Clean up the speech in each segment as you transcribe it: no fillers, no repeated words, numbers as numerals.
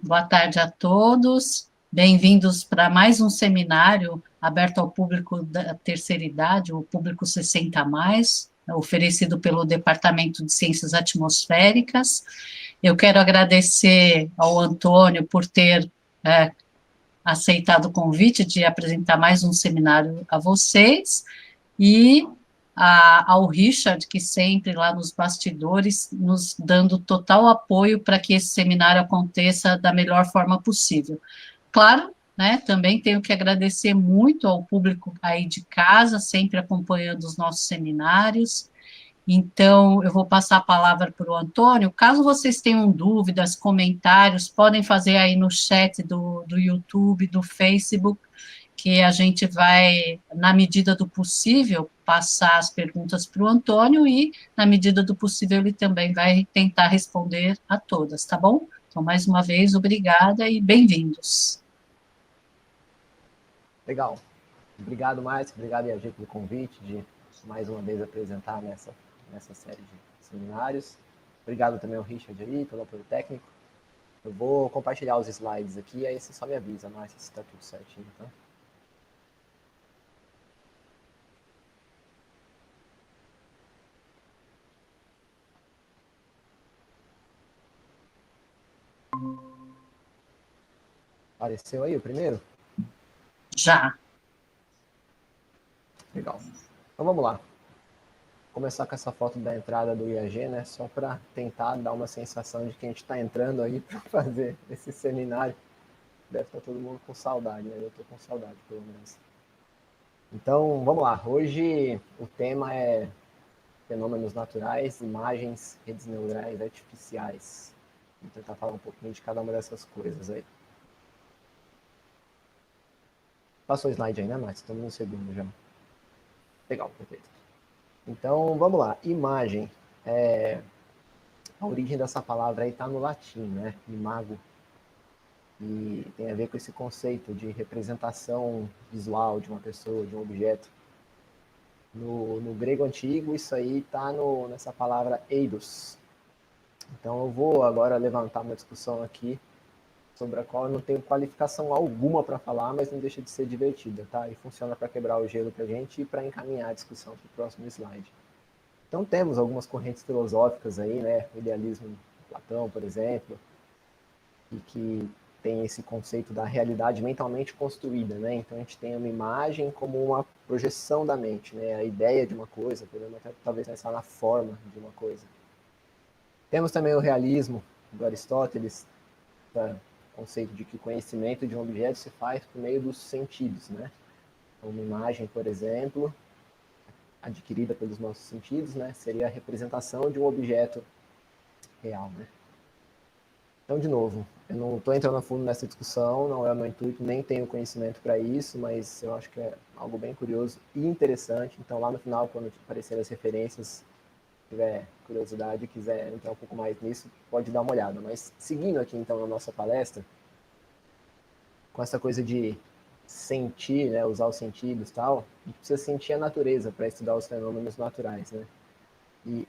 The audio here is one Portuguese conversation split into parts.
Boa tarde a todos. Bem-vindos para mais um seminário aberto ao público da terceira idade, o público 60 a mais, oferecido pelo Departamento de Ciências Atmosféricas. Eu quero agradecer ao Antônio por ter aceitado o convite de apresentar mais um seminário a vocês e ao Richard, que sempre lá nos bastidores, nos dando total apoio para que esse seminário aconteça da melhor forma possível. Claro, né, também tenho que agradecer muito ao público aí de casa, sempre acompanhando os nossos seminários. Então, eu vou passar a palavra para o Antônio. Caso vocês tenham dúvidas, comentários, podem fazer aí no chat do YouTube, do Facebook, que a gente vai, na medida do possível, passar as perguntas para o Antônio e, na medida do possível, ele também vai tentar responder a todas, tá bom? Então, mais uma vez, obrigada e bem-vindos. Legal. Obrigado, Márcio. Obrigado, IAG, pelo convite de, mais uma vez, apresentar nessa série de seminários. Obrigado também ao Richard aí, pelo apoio técnico. Eu vou compartilhar os slides aqui, aí você só me avisa, Márcio, se está tudo certinho, tá? Apareceu aí o primeiro? Já. Legal. Então vamos lá. Vou começar com essa foto da entrada do IAG, né? Só para tentar dar uma sensação de que a gente está entrando aí para fazer esse seminário. Deve estar todo mundo com saudade, né? Eu estou com saudade, pelo menos. Então, vamos lá. Hoje o tema é fenômenos naturais, imagens, redes neurais artificiais. Vou tentar falar um pouquinho de cada uma dessas coisas aí. Passou o slide aí, né, Márcio? Estamos no segundo já. Legal, perfeito. Então, vamos lá. Imagem. A origem dessa palavra aí está no latim, né? Imago. E tem a ver com esse conceito de representação visual de uma pessoa, de um objeto. No grego antigo, isso aí está nessa palavra eidos. Então, eu vou agora levantar uma discussão aqui sobre a qual eu não tenho qualificação alguma para falar, mas não deixa de ser divertida, tá? E funciona para quebrar o gelo para a gente e para encaminhar a discussão para o próximo slide. Então temos algumas correntes filosóficas aí, né? O idealismo de Platão, por exemplo, e que tem esse conceito da realidade mentalmente construída, né? Então a gente tem uma imagem como uma projeção da mente, né? A ideia de uma coisa, podemos até talvez pensar na forma de uma coisa. Temos também o realismo do Aristóteles, o conceito de que o conhecimento de um objeto se faz por meio dos sentidos, né? Então, uma imagem, por exemplo, adquirida pelos nossos sentidos, né, seria a representação de um objeto real, né? Então, de novo, eu não estou entrando a fundo nessa discussão, não é o meu intuito, nem tenho conhecimento para isso, mas eu acho que é algo bem curioso e interessante. Então, lá no final, quando aparecerem as referências, se tiver curiosidade e quiser entrar um pouco mais nisso, pode dar uma olhada. Mas, seguindo aqui, então, a nossa palestra, com essa coisa de sentir, né, usar os sentidos e tal, a gente precisa sentir a natureza para estudar os fenômenos naturais, né? E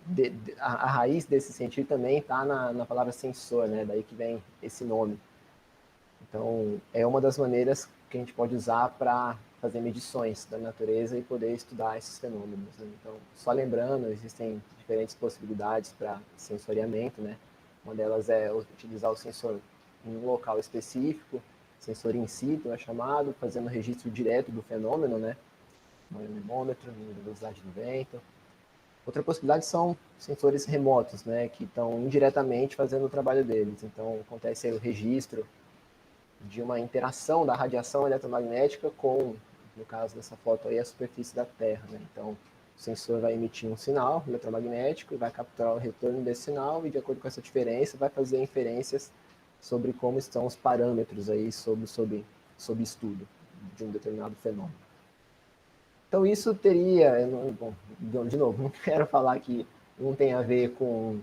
a raiz desse sentir também está na palavra sensor, né? Daí que vem esse nome. Então, é uma das maneiras que a gente pode usar para fazer medições da natureza e poder estudar esses fenômenos, né? Então, só lembrando, existem diferentes possibilidades para sensoriamento, né? Uma delas é utilizar o sensor em um local específico, sensor in situ é chamado, fazendo registro direto do fenômeno, né? No anemômetro, na velocidade do vento. Outra possibilidade são sensores remotos, né? Que estão indiretamente fazendo o trabalho deles. Então, acontece aí o registro de uma interação da radiação eletromagnética com, no caso dessa foto aí, a superfície da Terra, né? Então, o sensor vai emitir um sinal eletromagnético e vai capturar o retorno desse sinal e, de acordo com essa diferença, vai fazer inferências sobre como estão os parâmetros aí sob estudo de um determinado fenômeno. Então isso teria, bom, de novo, não quero falar que um tem a ver com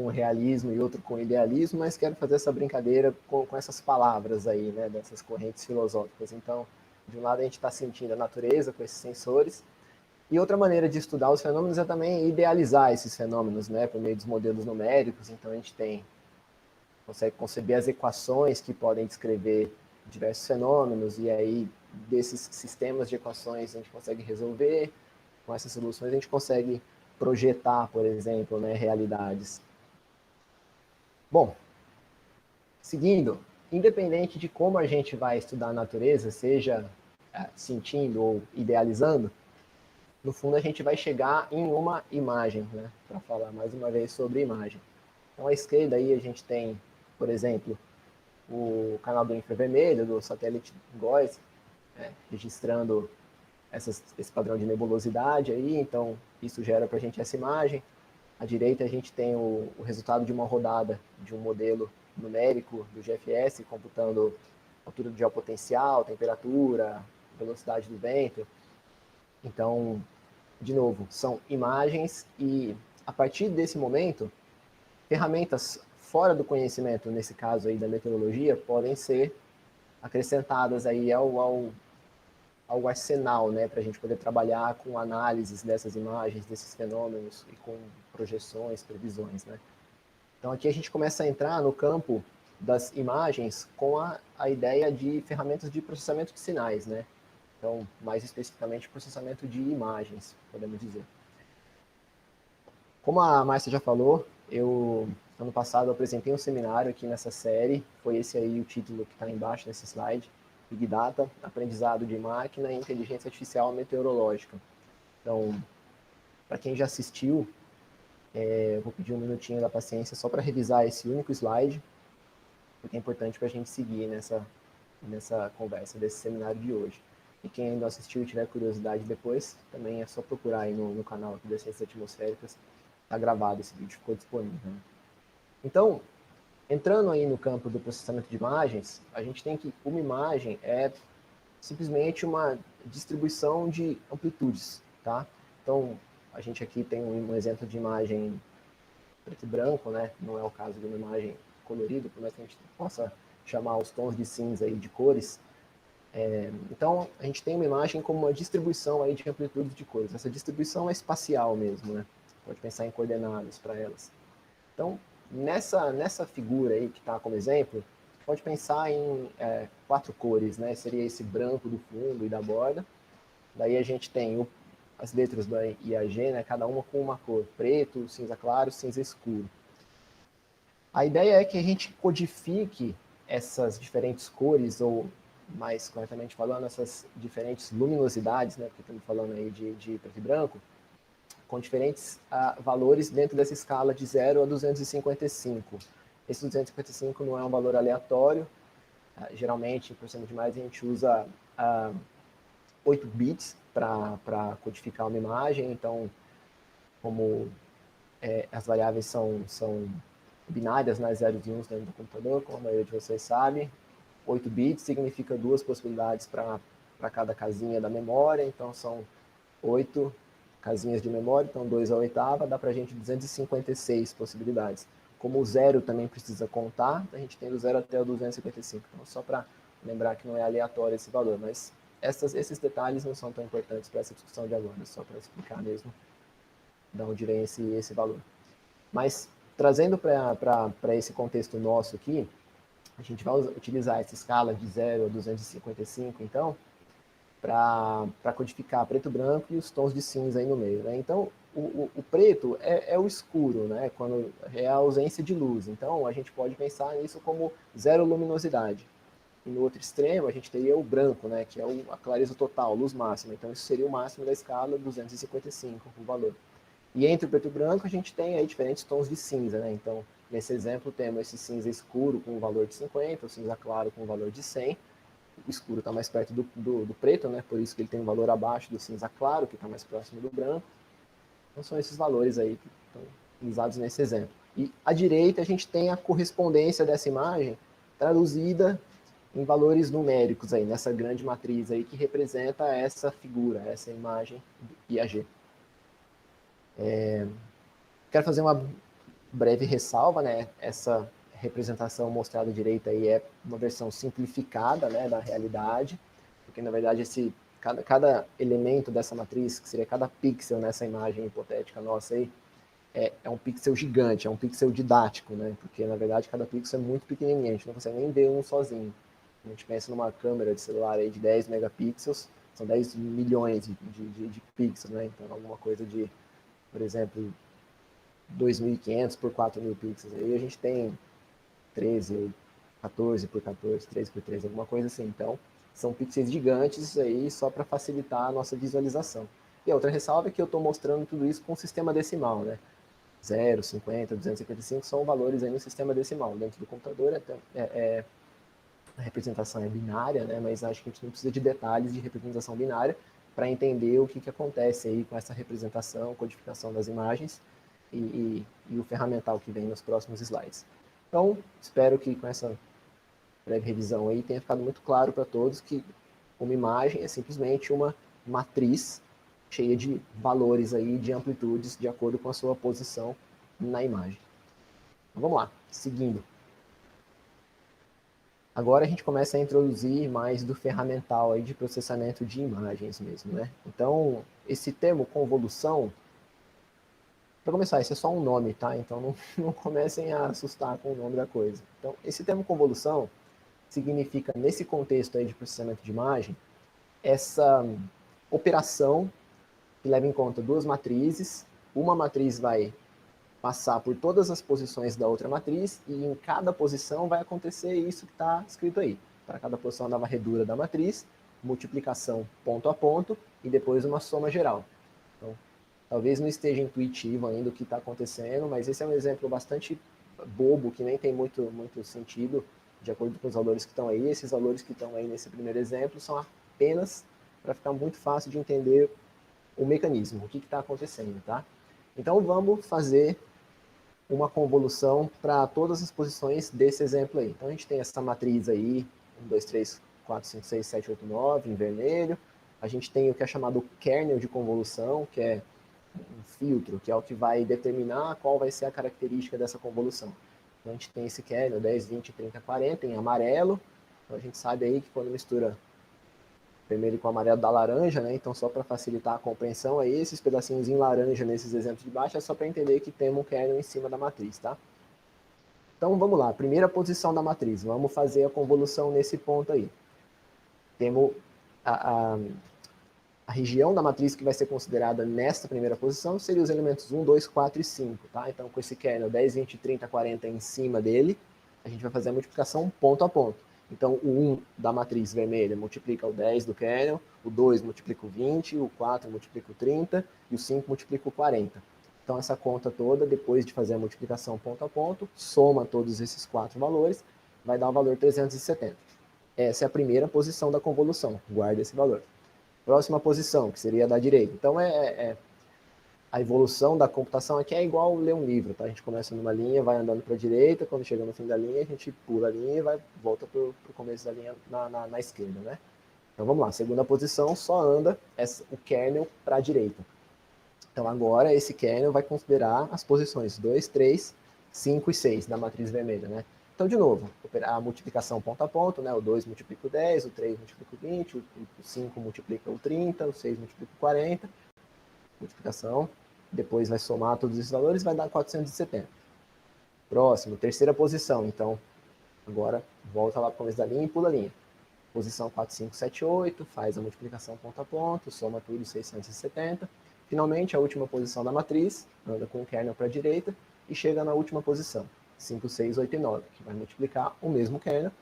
realismo e outro com idealismo, mas quero fazer essa brincadeira com essas palavras aí, né, dessas correntes filosóficas. Então, de um lado a gente está sentindo a natureza com esses sensores, e outra maneira de estudar os fenômenos é também idealizar esses fenômenos, né, por meio dos modelos numéricos. Então a gente tem consegue conceber as equações que podem descrever diversos fenômenos, e aí desses sistemas de equações a gente consegue resolver, com essas soluções a gente consegue projetar, por exemplo, né, realidades. Bom, seguindo, independente de como a gente vai estudar a natureza, seja sentindo ou idealizando, no fundo a gente vai chegar em uma imagem, né, para falar mais uma vez sobre imagem. Então, à esquerda aí a gente tem, por exemplo, o canal do infravermelho, do satélite GOES, registrando esse padrão de nebulosidade aí, então isso gera para a gente essa imagem. À direita a gente tem o resultado de uma rodada de um modelo numérico do GFS, computando altura do geopotencial, temperatura, velocidade do vento. Então, de novo, são imagens e, a partir desse momento, ferramentas fora do conhecimento, nesse caso aí da meteorologia, podem ser acrescentadas aí ao arsenal, né, para a gente poder trabalhar com análises dessas imagens, desses fenômenos e com projeções, previsões, né. Então aqui a gente começa a entrar no campo das imagens com a ideia de ferramentas de processamento de sinais, né. Então, mais especificamente, processamento de imagens, podemos dizer. Como a Márcia já falou, ano passado, eu apresentei um seminário aqui nessa série, foi esse aí o título que está embaixo nesse slide, Big Data, Aprendizado de Máquina e Inteligência Artificial Meteorológica. Então, para quem já assistiu, eu vou pedir um minutinho da paciência só para revisar esse único slide, porque é importante para a gente seguir nessa conversa desse seminário de hoje. E quem ainda não assistiu e tiver curiosidade depois, também é só procurar aí no canal aqui das Ciências Atmosféricas, está gravado esse vídeo, ficou disponível. Né? Então, entrando aí no campo do processamento de imagens, a gente tem que uma imagem é simplesmente uma distribuição de amplitudes, tá? Então, a gente aqui tem um exemplo de imagem preto e branco, né? Não é o caso de uma imagem colorida, por mais que a gente possa chamar os tons de cinza aí de cores. Então, a gente tem uma imagem como uma distribuição aí de amplitudes de cores. Essa distribuição é espacial mesmo, né? Pode pensar em coordenadas para elas. Então, nessa figura aí que está como exemplo, pode pensar em 4 cores, né? Seria esse branco do fundo e da borda. Daí a gente tem as letras do I e a G, né? Cada uma com uma cor: preto, cinza claro, cinza escuro. A ideia é que a gente codifique essas diferentes cores, ou mais corretamente falando, essas diferentes luminosidades, né? Porque estamos falando aí de preto e branco, com diferentes valores dentro dessa escala de 0 a 255. Esse 255 não é um valor aleatório. Geralmente, por cima de mais, a gente usa 8 bits para codificar uma imagem. Então, como as variáveis são binárias, né, zeros e uns dentro do computador, como a maioria de vocês sabe, 8 bits significa 2 possibilidades para cada casinha da memória. Então, são 8 casinhas de memória, então 2 à oitava, dá para a gente 256 possibilidades. Como o zero também precisa contar, a gente tem do 0 até o 255. Então, só para lembrar que não é aleatório esse valor, mas esses detalhes não são tão importantes para essa discussão de agora, só para explicar mesmo de onde vem esse valor. Mas, trazendo para esse contexto nosso aqui, a gente vai utilizar essa escala de 0 a 255, então, para codificar preto e branco e os tons de cinza aí no meio. Né? Então, o preto é o escuro, né? Quando é a ausência de luz. Então, a gente pode pensar nisso como zero luminosidade. E no outro extremo, a gente teria o branco, né? Que é a clareza total, luz máxima. Então, isso seria o máximo da escala, 255, o valor. E entre o preto e o branco, a gente tem aí diferentes tons de cinza. Né? Então, nesse exemplo, temos esse cinza escuro com o valor de 50, o cinza claro com o valor de 100, o escuro está mais perto do preto, né? Por isso que ele tem um valor abaixo do cinza claro, que está mais próximo do branco. Então são esses valores aí que estão usados nesse exemplo. E à direita a gente tem a correspondência dessa imagem traduzida em valores numéricos aí, nessa grande matriz aí que representa essa figura, essa imagem do IAG. Quero fazer uma breve ressalva, né? Essa representação mostrada à direita aí é uma versão simplificada, né, da realidade, porque na verdade cada elemento dessa matriz, que seria cada pixel nessa imagem hipotética nossa aí, é um pixel gigante, é um pixel didático, né? Porque, na verdade, cada pixel é muito pequenininho, a gente não consegue nem ver um sozinho. A gente pensa numa câmera de celular aí de 10 megapixels, são 10 milhões de pixels, né? Então, alguma coisa de, por exemplo, 2.500 por 4.000 pixels. Aí a gente tem 13, 14 por 14, 13 por 13, alguma coisa assim. Então, são pixels gigantes aí só para facilitar a nossa visualização. E a outra ressalva é que eu estou mostrando tudo isso com sistema decimal, né? 0, 50, 255 são valores aí no sistema decimal. Dentro do computador a representação é binária, né? Mas acho que a gente não precisa de detalhes de representação binária para entender o que acontece aí com essa representação, codificação das imagens e o ferramental que vem nos próximos slides. Então, espero que com essa breve revisão aí tenha ficado muito claro para todos que uma imagem é simplesmente uma matriz cheia de valores aí, de amplitudes, de acordo com a sua posição na imagem. Então, vamos lá, seguindo. Agora a gente começa a introduzir mais do ferramental aí de processamento de imagens mesmo, né? Então, esse termo convolução, para começar, esse é só um nome, tá? Então não comecem a assustar com o nome da coisa. Então, esse termo convolução significa, nesse contexto aí de processamento de imagem, essa operação que leva em conta duas matrizes. Uma matriz vai passar por todas as posições da outra matriz e em cada posição vai acontecer isso que está escrito aí. Para cada posição da varredura da matriz, multiplicação ponto a ponto e depois uma soma geral. Então, talvez não esteja intuitivo ainda o que está acontecendo, mas esse é um exemplo bastante bobo, que nem tem muito sentido, de acordo com os valores que estão aí. Esses valores que estão aí nesse primeiro exemplo são apenas para ficar muito fácil de entender o mecanismo, o que está acontecendo, tá? Então, vamos fazer uma convolução para todas as posições desse exemplo aí. Então, a gente tem essa matriz aí, 1, 2, 3, 4, 5, 6, 7, 8, 9, em vermelho. A gente tem o que é chamado kernel de convolução, que é um filtro, que é o que vai determinar qual vai ser a característica dessa convolução. Então, a gente tem esse kernel 10, 20, 30, 40 em amarelo. Então, a gente sabe aí que quando mistura vermelho com amarelo dá laranja, né? Então, só para facilitar a compreensão, aí esses pedacinhos em laranja nesses exemplos de baixo é só para entender que temos um kernel em cima da matriz, tá? Então, vamos lá. Primeira posição da matriz. Vamos fazer a convolução nesse ponto aí. Temos a região da matriz que vai ser considerada nesta primeira posição seria os elementos 1, 2, 4 e 5, tá? Então, com esse kernel 10, 20, 30, 40 em cima dele, a gente vai fazer a multiplicação ponto a ponto. Então, o 1 da matriz vermelha multiplica o 10 do kernel, o 2 multiplica o 20, o 4 multiplica o 30 e o 5 multiplica o 40. Então, essa conta toda, depois de fazer a multiplicação ponto a ponto, soma todos esses quatro valores, vai dar o valor 370. Essa é a primeira posição da convolução, guarda esse valor. Próxima posição, que seria a da direita. Então, a evolução da computação aqui é igual ler um livro, tá? A gente começa numa linha, vai andando para a direita, quando chega no fim da linha, a gente pula a linha e volta para o começo da linha na esquerda, né? Então, vamos lá. Segunda posição, só anda o kernel para a direita. Então, agora, esse kernel vai considerar as posições 2, 3, 5 e 6 da matriz vermelha, né? Então, de novo, a multiplicação ponto a ponto, né? O 2 multiplica o 10, o 3 multiplica o 20, o 5 multiplica o 30, o 6 multiplica o 40, multiplicação, depois vai somar todos esses valores, vai dar 470. Próximo, terceira posição, então, agora volta lá para o começo da linha e pula a linha. Posição 4, 5, 7, 8, faz a multiplicação ponto a ponto, soma tudo 670. Finalmente, a última posição da matriz, anda com o kernel para a direita e chega na última posição, 5, 6, 8 e 9, que vai multiplicar o mesmo kernel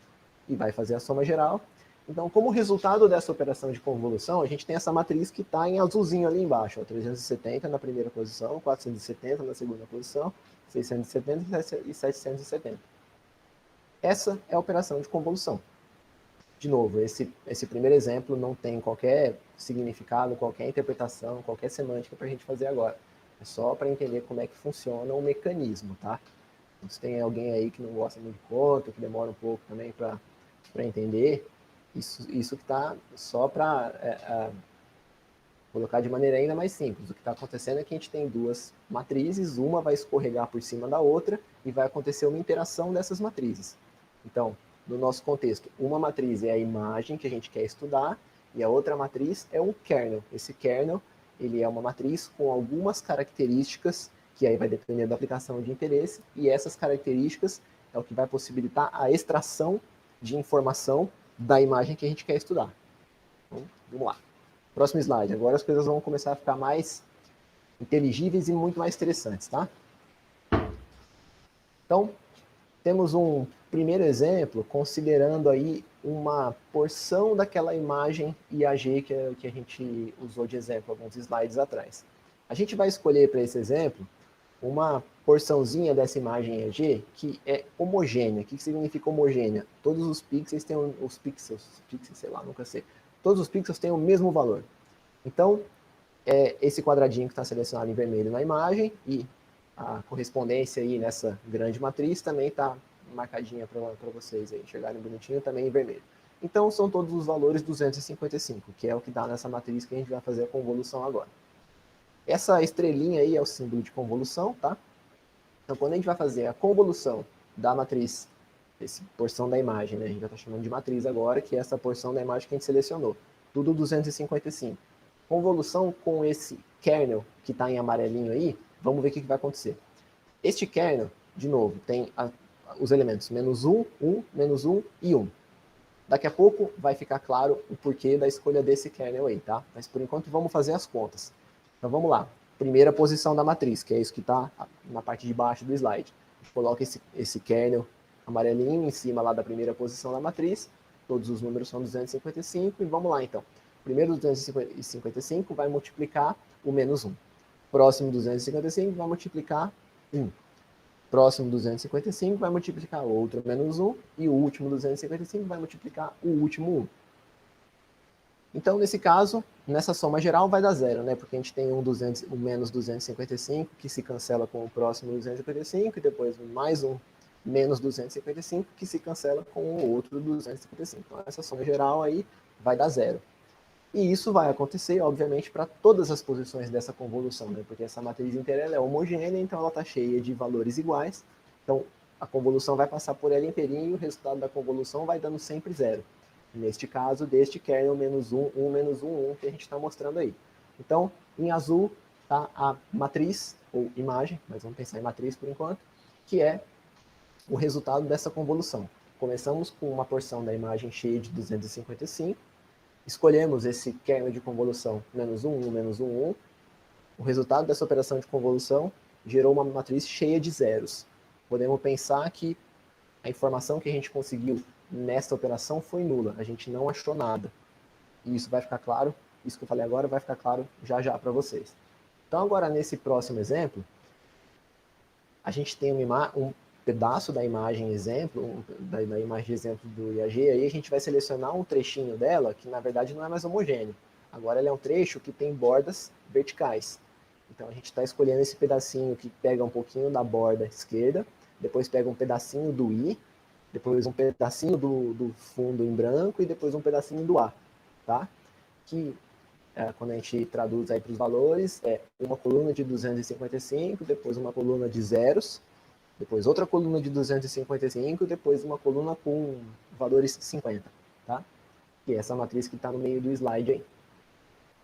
e vai fazer a soma geral. Então, como resultado dessa operação de convolução, a gente tem essa matriz que está em azulzinho ali embaixo, ó, 370 na primeira posição, 470 na segunda posição, 670 e 770. Essa é a operação de convolução. De novo, esse primeiro exemplo não tem qualquer significado, qualquer interpretação, qualquer semântica para a gente fazer agora. É só para entender como é que funciona o mecanismo, tá? Então, se tem alguém aí que não gosta muito de conta, que demora um pouco também para entender, isso que está só para colocar de maneira ainda mais simples. O que está acontecendo é que a gente tem duas matrizes, uma vai escorregar por cima da outra e vai acontecer uma interação dessas matrizes. Então, no nosso contexto, uma matriz é a imagem que a gente quer estudar e a outra matriz é um kernel. Esse kernel ele é uma matriz com algumas características que aí vai depender da aplicação de interesse, e essas características é o que vai possibilitar a extração de informação da imagem que a gente quer estudar. Então, vamos lá. Próximo slide. Agora as coisas vão começar a ficar mais inteligíveis e muito mais interessantes, tá? Então, temos um primeiro exemplo, considerando aí uma porção daquela imagem IAG que a gente usou de exemplo alguns slides atrás. A gente vai escolher para esse exemplo uma porçãozinha dessa imagem IAG que é homogênea. O que significa homogênea? Todos os pixels têm os pixels, sei lá, nunca sei. Todos os pixels têm o mesmo valor. Então, esse quadradinho que está selecionado em vermelho na imagem e a correspondência aí nessa grande matriz também está marcadinha para vocês aí, enxergarem bonitinho também em vermelho. Então, são todos os valores 255, que é o que dá nessa matriz que a gente vai fazer a convolução agora. Essa estrelinha aí é o símbolo de convolução, tá? Então, quando a gente vai fazer a convolução da matriz, essa porção da imagem, né? A gente já está chamando de matriz agora, que é essa porção da imagem que a gente selecionou. Tudo 255. Convolução com esse kernel que está em amarelinho aí, vamos ver o que vai acontecer. Este kernel, de novo, tem os elementos menos 1, 1, menos 1 e 1. Daqui a pouco vai ficar claro o porquê da escolha desse kernel aí, tá? Mas por enquanto vamos fazer as contas. Então vamos lá. Primeira posição da matriz, que é isso que está na parte de baixo do slide. A gente coloca esse kernel amarelinho em cima lá da primeira posição da matriz. Todos os números são 255 e vamos lá então. Primeiro 255 vai multiplicar o menos 1. Próximo 255 vai multiplicar 1. Próximo 255 vai multiplicar outro menos 1. E o último 255 vai multiplicar o último 1. Então, nesse caso, nessa soma geral vai dar 0, né? Porque a gente tem um menos 255 que se cancela com o próximo 255 e depois mais um menos 255 que se cancela com o outro 255. Então, essa soma geral aí vai dar 0. E isso vai acontecer, obviamente, para todas as posições dessa convolução, né? Porque essa matriz inteira ela é homogênea, então ela está cheia de valores iguais. Então, a convolução vai passar por ela inteirinha e o resultado da convolução vai dando sempre 0. Neste caso, deste kernel menos 1, 1, menos 1, 1, que a gente está mostrando aí. Então, em azul está a matriz, ou imagem, mas vamos pensar em matriz por enquanto, que é o resultado dessa convolução. Começamos com uma porção da imagem cheia de 255, escolhemos esse kernel de convolução menos 1, 1, menos 1, 1. O resultado dessa operação de convolução gerou uma matriz cheia de zeros. Podemos pensar que a informação que a gente conseguiu nesta operação foi nula. A gente não achou nada. E isso vai ficar claro, isso que eu falei agora vai ficar claro já já para vocês. Então agora nesse próximo exemplo, a gente tem um pedaço da imagem exemplo, da imagem de exemplo do IAG, aí a gente vai selecionar um trechinho dela, que na verdade não é mais homogêneo. Agora ele é um trecho que tem bordas verticais. Então a gente está escolhendo esse pedacinho que pega um pouquinho da borda esquerda, depois pega um pedacinho do I, depois um pedacinho do fundo em branco e depois um pedacinho do A, tá? Que quando a gente traduz aí para os valores, é uma coluna de 255, depois uma coluna de zeros, depois outra coluna de 255, depois uma coluna com valores 50, tá? Que é essa matriz que está no meio do slide aí.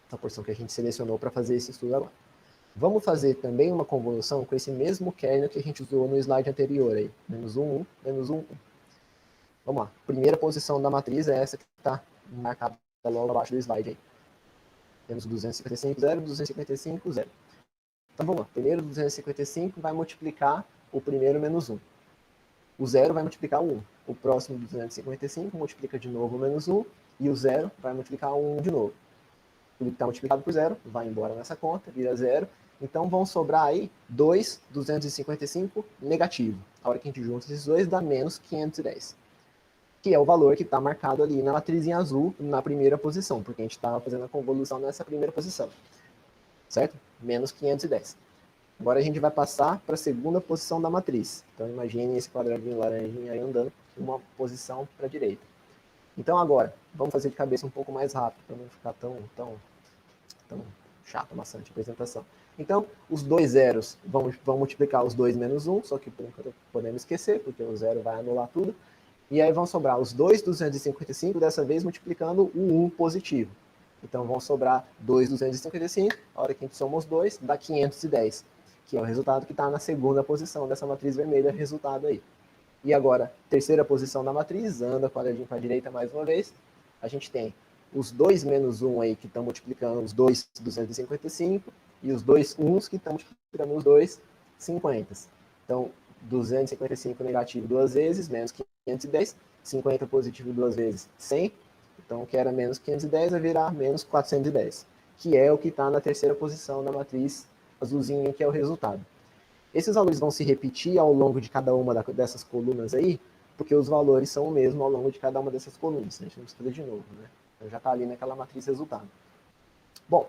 Essa porção que a gente selecionou para fazer esse estudo agora. Vamos fazer também uma convolução com esse mesmo kernel que a gente usou no slide anterior aí. Menos 1, 1, menos 1, 1. Vamos lá. Primeira posição da matriz é essa que está marcada logo abaixo do slide aí. Temos 255, 0, 255, 0. Então vamos lá. Primeiro 255 vai multiplicar o primeiro menos 1. O 0 vai multiplicar o 1. O próximo 255 multiplica de novo o menos 1. E o 0 vai multiplicar o 1 de novo. Tudo que está multiplicado por 0 vai embora nessa conta, vira 0. Então vão sobrar aí 255 negativo. A hora que a gente junta esses dois dá menos 510. Que é o valor que está marcado ali na matriz em azul, na primeira posição, porque a gente estava fazendo a convolução nessa primeira posição. Certo? Menos 510. Agora a gente vai passar para a segunda posição da matriz. Então imagine esse quadradinho laranjinha aí andando uma posição para a direita. Então agora, vamos fazer de cabeça um pouco mais rápido, para não ficar tão chato, maçante a apresentação. Então, os dois zeros vão multiplicar os 2 menos 1, só que por enquanto podemos esquecer, porque o zero vai anular tudo. E aí vão sobrar os 2,255, dessa vez multiplicando o 1 positivo. Então vão sobrar 2,255, a hora que a gente soma os dois, dá 510. que é o resultado que está na segunda posição dessa matriz vermelha, resultado aí. E agora, terceira posição da matriz, anda quadradinho para a direita mais uma vez, a gente tem os 2 menos 1 aí que estão multiplicando os 2 255 e os 2 uns que estão multiplicando os 2 50. Então, 255 negativo duas vezes, menos 510, 50 positivo duas vezes, 100. Então, o que era menos 510 vai virar menos 410, que é o que está na terceira posição da matriz azulzinha, que é o resultado. Esses valores vão se repetir ao longo de cada uma dessas colunas aí, porque os valores são o mesmo ao longo de cada uma dessas colunas. A gente não precisa fazer de novo, né? Então já está ali naquela matriz resultado. Bom,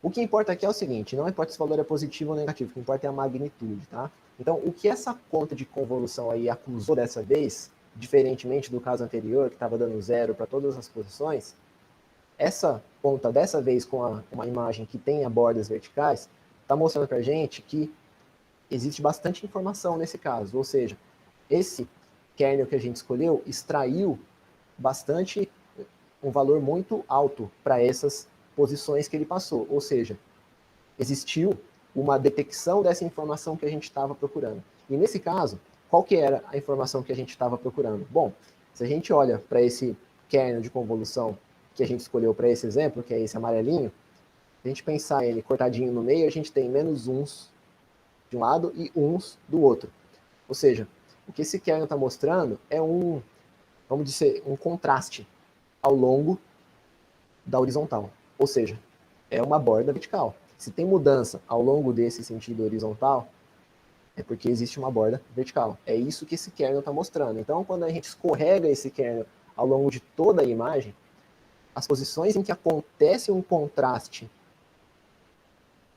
o que importa aqui é o seguinte, não importa se o valor é positivo ou negativo, o que importa é a magnitude, tá? Então, o que essa conta de convolução aí acusou dessa vez, diferentemente do caso anterior, que estava dando zero para todas as posições, essa conta dessa vez com uma imagem que tenha bordas verticais, está mostrando para a gente que existe bastante informação nesse caso, ou seja, esse kernel que a gente escolheu extraiu bastante, um valor muito alto para essas posições que ele passou, ou seja, existiu uma detecção dessa informação que a gente estava procurando. E nesse caso, qual que era a informação que a gente estava procurando? Bom, se a gente olha para esse kernel de convolução que a gente escolheu para esse exemplo, que é esse amarelinho, se a gente pensar ele cortadinho no meio, a gente tem menos uns de um lado e uns do outro. Ou seja, o que esse kernel está mostrando é vamos dizer, um contraste ao longo da horizontal. Ou seja, é uma borda vertical. Se tem mudança ao longo desse sentido horizontal, é porque existe uma borda vertical. É isso que esse kernel está mostrando. Então, quando a gente escorrega esse kernel ao longo de toda a imagem, as posições em que acontece um contraste,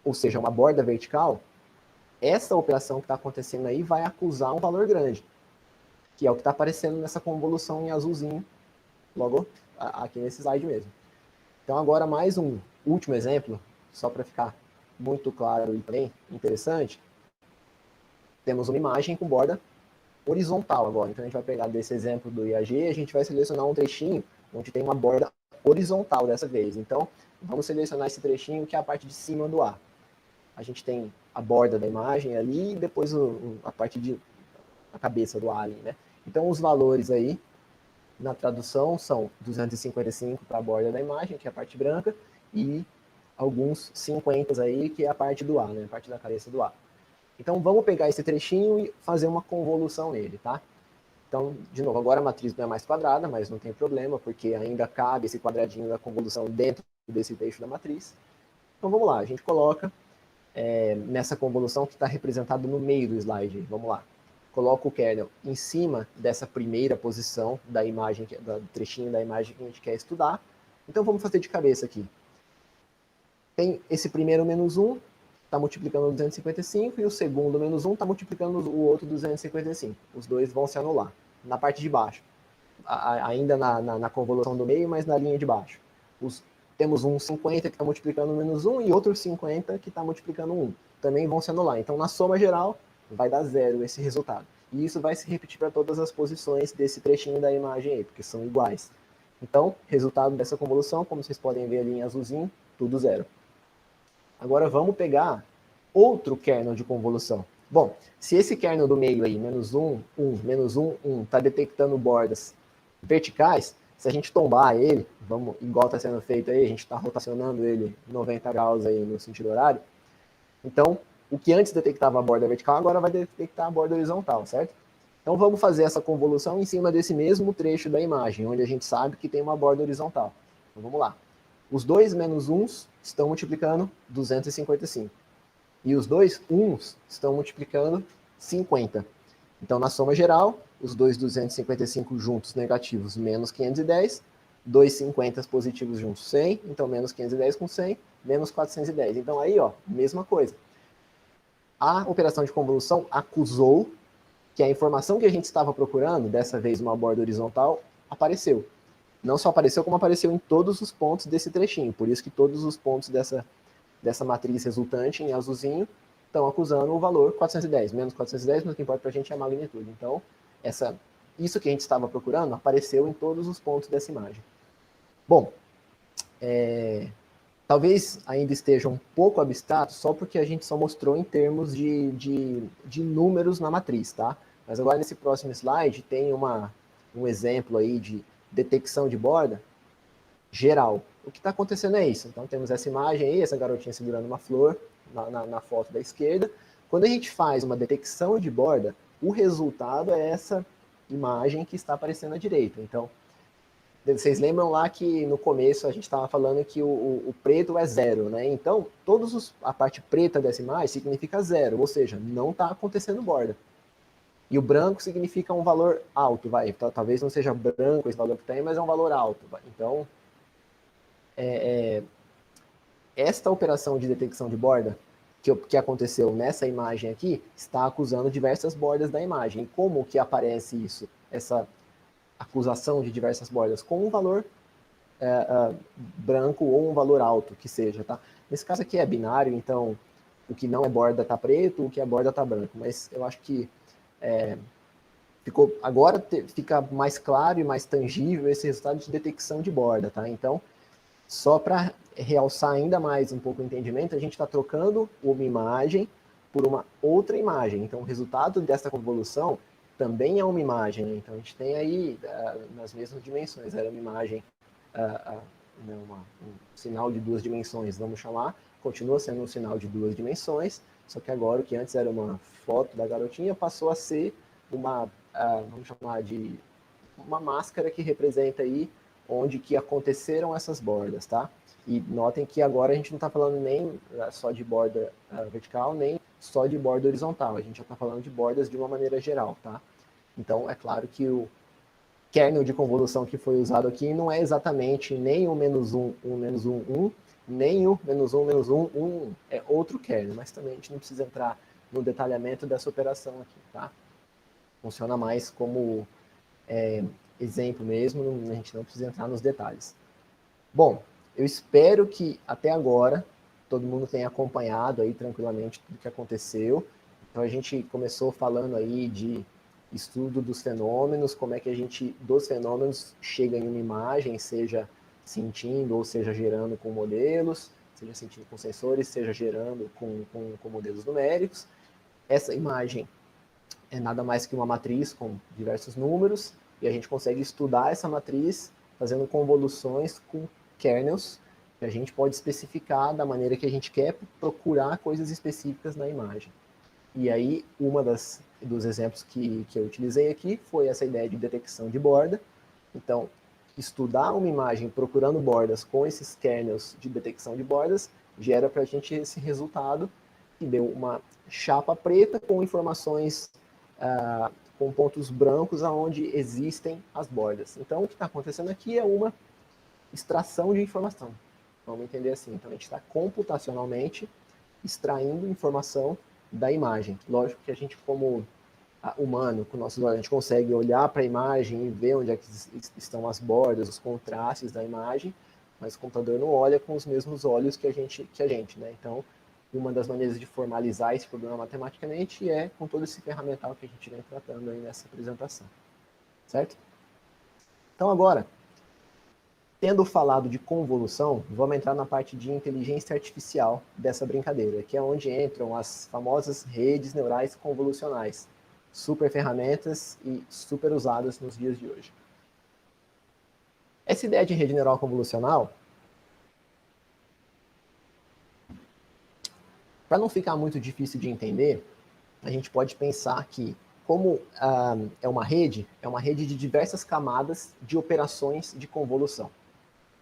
ou seja, uma borda vertical, essa operação que está acontecendo aí vai acusar um valor grande, que é o que está aparecendo nessa convolução em azulzinho, logo aqui nesse slide mesmo. Então agora mais um último exemplo, só para ficar muito claro e bem interessante. Temos uma imagem com borda horizontal agora. Então a gente vai pegar desse exemplo do IAG e a gente vai selecionar um trechinho onde tem uma borda horizontal dessa vez. Então vamos selecionar esse trechinho que é a parte de cima do A. A gente tem a borda da imagem ali e depois a parte a cabeça do A ali, né? Então os valores aí na tradução são 255 para a borda da imagem, que é a parte branca, e alguns 50 aí, que é a parte do A, né? A parte da cabeça do A. Então vamos pegar esse trechinho e fazer uma convolução nele, tá? Então, de novo, agora a matriz não é mais quadrada, mas não tem problema, porque ainda cabe esse quadradinho da convolução dentro desse trecho da matriz. Então vamos lá, a gente coloca nessa convolução que está representado no meio do slide. Vamos lá. Coloca o kernel em cima dessa primeira posição da imagem, do trechinho da imagem que a gente quer estudar. Então vamos fazer de cabeça aqui. Tem esse primeiro menos 1, está multiplicando 255, e o segundo menos 1 está multiplicando o outro 255. Os dois vão se anular. Na parte de baixo, ainda na convolução do meio, mas na linha de baixo. Temos um 50 que está multiplicando menos 1 e outro 50 que está multiplicando 1. Também vão se anular. Então, na soma geral, vai dar zero esse resultado. E isso vai se repetir para todas as posições desse trechinho da imagem aí, porque são iguais. Então, resultado dessa convolução, como vocês podem ver ali em azulzinho, tudo zero. Agora vamos pegar outro kernel de convolução. Bom, se esse kernel do meio aí, menos 1, 1, menos 1, 1, está detectando bordas verticais, se a gente tombar ele, igual está sendo feito aí, a gente está rotacionando ele 90 graus aí no sentido horário, então o que antes detectava a borda vertical, agora vai detectar a borda horizontal, certo? Então vamos fazer essa convolução em cima desse mesmo trecho da imagem, onde a gente sabe que tem uma borda horizontal. Então vamos lá. Os 2 menos 1 estão multiplicando 255. E os dois 1 estão multiplicando 50. Então, na soma geral, os dois 255 juntos negativos, menos 510. Dois 50 positivos juntos, 100. Então, menos 510 com 100, menos 410. Então, aí, ó, mesma coisa. A operação de convolução acusou que a informação que a gente estava procurando, dessa vez uma borda horizontal, apareceu. Não só apareceu, como apareceu em todos os pontos desse trechinho. Por isso que todos os pontos dessa matriz resultante em azulzinho estão acusando o valor 410, menos 410, mas o que importa para a gente é a magnitude. Então, isso que a gente estava procurando apareceu em todos os pontos dessa imagem. Bom, talvez ainda esteja um pouco abstrato, só porque a gente só mostrou em termos de números na matriz, tá? Mas agora nesse próximo slide tem um exemplo aí de detecção de borda geral. O que está acontecendo é isso. Então temos essa imagem aí, essa garotinha segurando uma flor na foto da esquerda. Quando a gente faz uma detecção de borda, o resultado é essa imagem que está aparecendo à direita. Então, vocês lembram lá que no começo a gente estava falando que o preto é zero, né? Então, a parte preta dessa imagem significa zero, ou seja, não está acontecendo borda. E o branco significa um valor alto, vai. Talvez não seja branco esse valor que tem, mas é um valor alto. Vai. Então, esta operação de detecção de borda que aconteceu nessa imagem aqui está acusando diversas bordas da imagem. E como que aparece isso? Essa acusação de diversas bordas com um valor branco ou um valor alto, que seja, tá? Nesse caso aqui é binário, então o que não é borda tá preto, o que é borda tá branco, mas eu acho que agora fica mais claro e mais tangível esse resultado de detecção de borda, tá? Então, só para realçar ainda mais um pouco o entendimento, a gente está trocando uma imagem por uma outra imagem. Então, o resultado dessa convolução também é uma imagem. Né? Então, a gente tem aí, nas mesmas dimensões, era uma imagem, um sinal de duas dimensões, vamos chamar, continua sendo um sinal de duas dimensões, só que agora o que antes era uma foto da garotinha passou a ser vamos chamar de uma máscara que representa aí onde que aconteceram essas bordas, tá? E notem que agora a gente não está falando nem só de borda vertical, nem só de borda horizontal, a gente já está falando de bordas de uma maneira geral, tá? Então, é claro que o kernel de convolução que foi usado aqui não é exatamente nem o menos 1, 1, menos 1, 1, nem o menos 1, menos 1, 1, é outro kernel, mas também a gente não precisa entrar no detalhamento dessa operação aqui, tá? Funciona mais como exemplo mesmo, a gente não precisa entrar nos detalhes. Bom, eu espero que até agora todo mundo tenha acompanhado aí tranquilamente tudo que aconteceu. Então a gente começou falando aí de estudo dos fenômenos, como é que a gente, dos fenômenos, chega em uma imagem, seja sentindo ou seja gerando com modelos, seja sentindo com sensores, seja gerando com modelos numéricos. Essa imagem é nada mais que uma matriz com diversos números, e a gente consegue estudar essa matriz fazendo convoluções com kernels, que a gente pode especificar da maneira que a gente quer, procurar coisas específicas na imagem. E aí, dos exemplos que eu utilizei aqui foi essa ideia de detecção de borda. Então, estudar uma imagem procurando bordas com esses kernels de detecção de bordas gera para a gente esse resultado que deu uma chapa preta com informações com pontos brancos aonde existem as bordas. Então, o que está acontecendo aqui é uma extração de informação. Vamos entender assim. Então, a gente está computacionalmente extraindo informação da imagem. Lógico que a gente, como humano, com nossos olhos, a gente consegue olhar para a imagem e ver onde é que estão as bordas, os contrastes da imagem, mas o computador não olha com os mesmos olhos que a gente, né? Então, uma das maneiras de formalizar esse problema matematicamente é com todo esse ferramental que a gente vem tratando aí nessa apresentação. Certo? Então, agora, tendo falado de convolução, vamos entrar na parte de inteligência artificial dessa brincadeira, que é onde entram as famosas redes neurais convolucionais, super ferramentas e super usadas nos dias de hoje. Essa ideia de rede neural convolucional, para não ficar muito difícil de entender, a gente pode pensar que, como é uma rede de diversas camadas de operações de convolução.